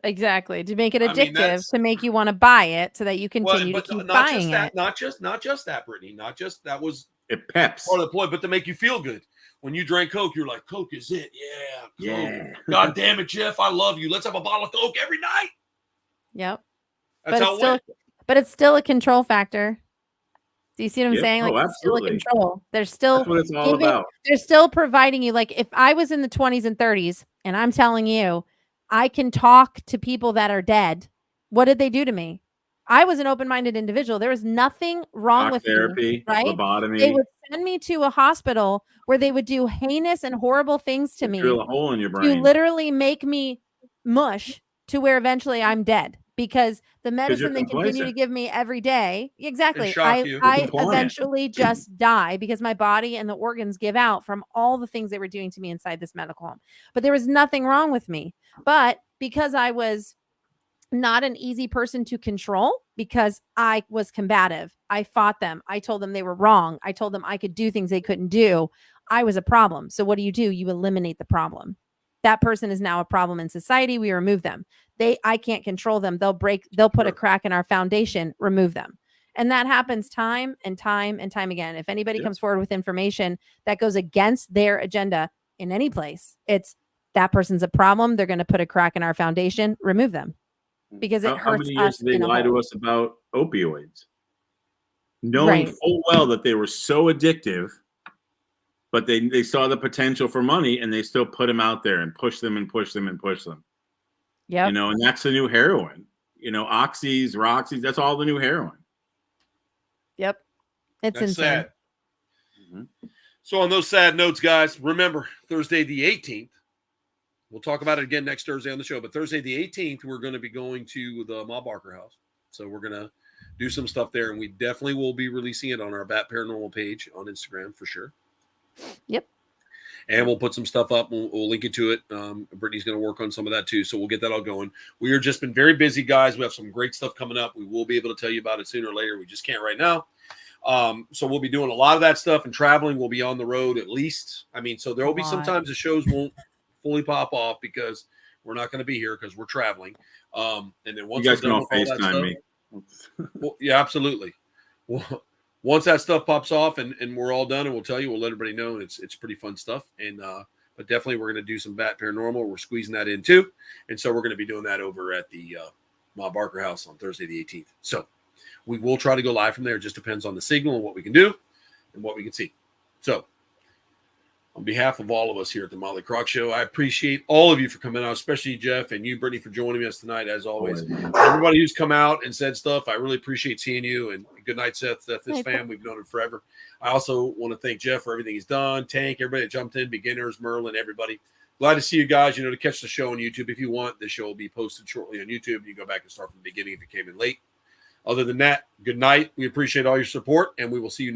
Speaker 3: Exactly. To make it addictive, to make you want to buy it so that you continue to keep buying it.
Speaker 1: Not just that, Brittany. Not just that was
Speaker 2: it peps.
Speaker 1: Part of the point, but to make you feel good. When you drank Coke, you're like, Coke is it. Yeah. Coke. Yeah. God damn it, Jeff. I love you. Let's have a bottle of Coke every night.
Speaker 3: Yep.
Speaker 1: That's how it went.
Speaker 3: But it's still a control factor. Do you see what I'm saying? Like, it's still a control. They're still
Speaker 2: That's what it's all about.
Speaker 3: They're still providing you. Like, if I was in the 20s and 30s and I'm telling you, I can talk to people that are dead What did they do to me? I was an open-minded individual. There was nothing wrong
Speaker 2: Shock
Speaker 3: with me,
Speaker 2: therapy,
Speaker 3: right? They
Speaker 2: lobotomy,
Speaker 3: would send me to a hospital where they would do heinous and horrible things to me
Speaker 2: drill a hole in your
Speaker 3: to
Speaker 2: brain
Speaker 3: literally make me mush to where eventually I'm dead because the
Speaker 2: because you're
Speaker 3: medicine they continue to
Speaker 2: complacent.
Speaker 3: give me every day.
Speaker 1: And
Speaker 3: Exactly.
Speaker 1: shock you.
Speaker 3: I
Speaker 2: compliant.
Speaker 3: eventually just die because my body and the organs give out from all the things they were doing to me inside this medical home. But there was nothing wrong with me. But because I was not an easy person to control, because I was combative, I fought them. I told them they were wrong. I told them I could do things they couldn't do. I was a problem. So what do? You eliminate the problem. That person is now a problem in society. We remove them. I can't control them. They'll put a crack in our foundation, remove them. And that happens time and time and time again. If anybody comes forward with information that goes against their agenda in any place, it's that person's a problem. They're going to put a crack in our foundation, remove them. Because it
Speaker 2: How
Speaker 3: hurts
Speaker 2: many years
Speaker 3: us.
Speaker 2: did they lie to us about opioids? Knowing
Speaker 3: Right.
Speaker 2: full well that they were so addictive, but they saw the potential for money and they still put them out there and push them and push them and push them.
Speaker 3: Yeah.
Speaker 2: You know, and that's the new heroin. You know, oxys, roxys, that's all the new heroin.
Speaker 3: Yep. It's
Speaker 1: That's
Speaker 3: insane.
Speaker 1: sad. So on those sad notes, guys, remember Thursday the 18th. We'll talk about it again next Thursday on the show. But Thursday the 18th, we're going to be going to the Ma Barker house. So we're going to do some stuff there. And we definitely will be releasing it on our Bat Paranormal page on Instagram for sure.
Speaker 3: Yep.
Speaker 1: And we'll put some stuff up. We'll link it to it. Brittany's going to work on some of that too. So we'll get that all going. We are just been very busy, guys. We have some great stuff coming up. We will be able to tell you about it sooner or later. We just can't right now. So we'll be doing a lot of that stuff and traveling. We'll be on the road at least. I mean, so there will be sometimes the shows won't fully pop off because we're not going to be here because we're traveling. And then once
Speaker 2: you guys can all
Speaker 1: that
Speaker 2: FaceTime
Speaker 1: stuff,
Speaker 2: me.
Speaker 1: well, yeah, absolutely. Well, once that stuff pops off and we're all done, and we'll tell you, we'll let everybody know. And it's pretty fun stuff. And but definitely we're going to do some Bat Paranormal. We're squeezing that in too. And so we're going to be doing that over at the Ma Barker house on Thursday the 18th. So we will try to go live from there. It just depends on the signal and what we can do and what we can see. So on behalf of all of us here at the Motley Croc Show, I appreciate all of you for coming out, especially Jeff and you, Brittany, for joining us tonight, as always. Everybody who's come out and said stuff, I really appreciate seeing you. And good night, Seth. Seth, this fam, we've known him forever. I also want to thank Jeff for everything he's done. Tank, everybody that jumped in, beginners, Merlin, everybody. Glad to see you guys. You know, to catch the show on YouTube if you want. The show will be posted shortly on YouTube. You can go back and start from the beginning if you came in late. Other than that, good night. We appreciate all your support, and we will see you next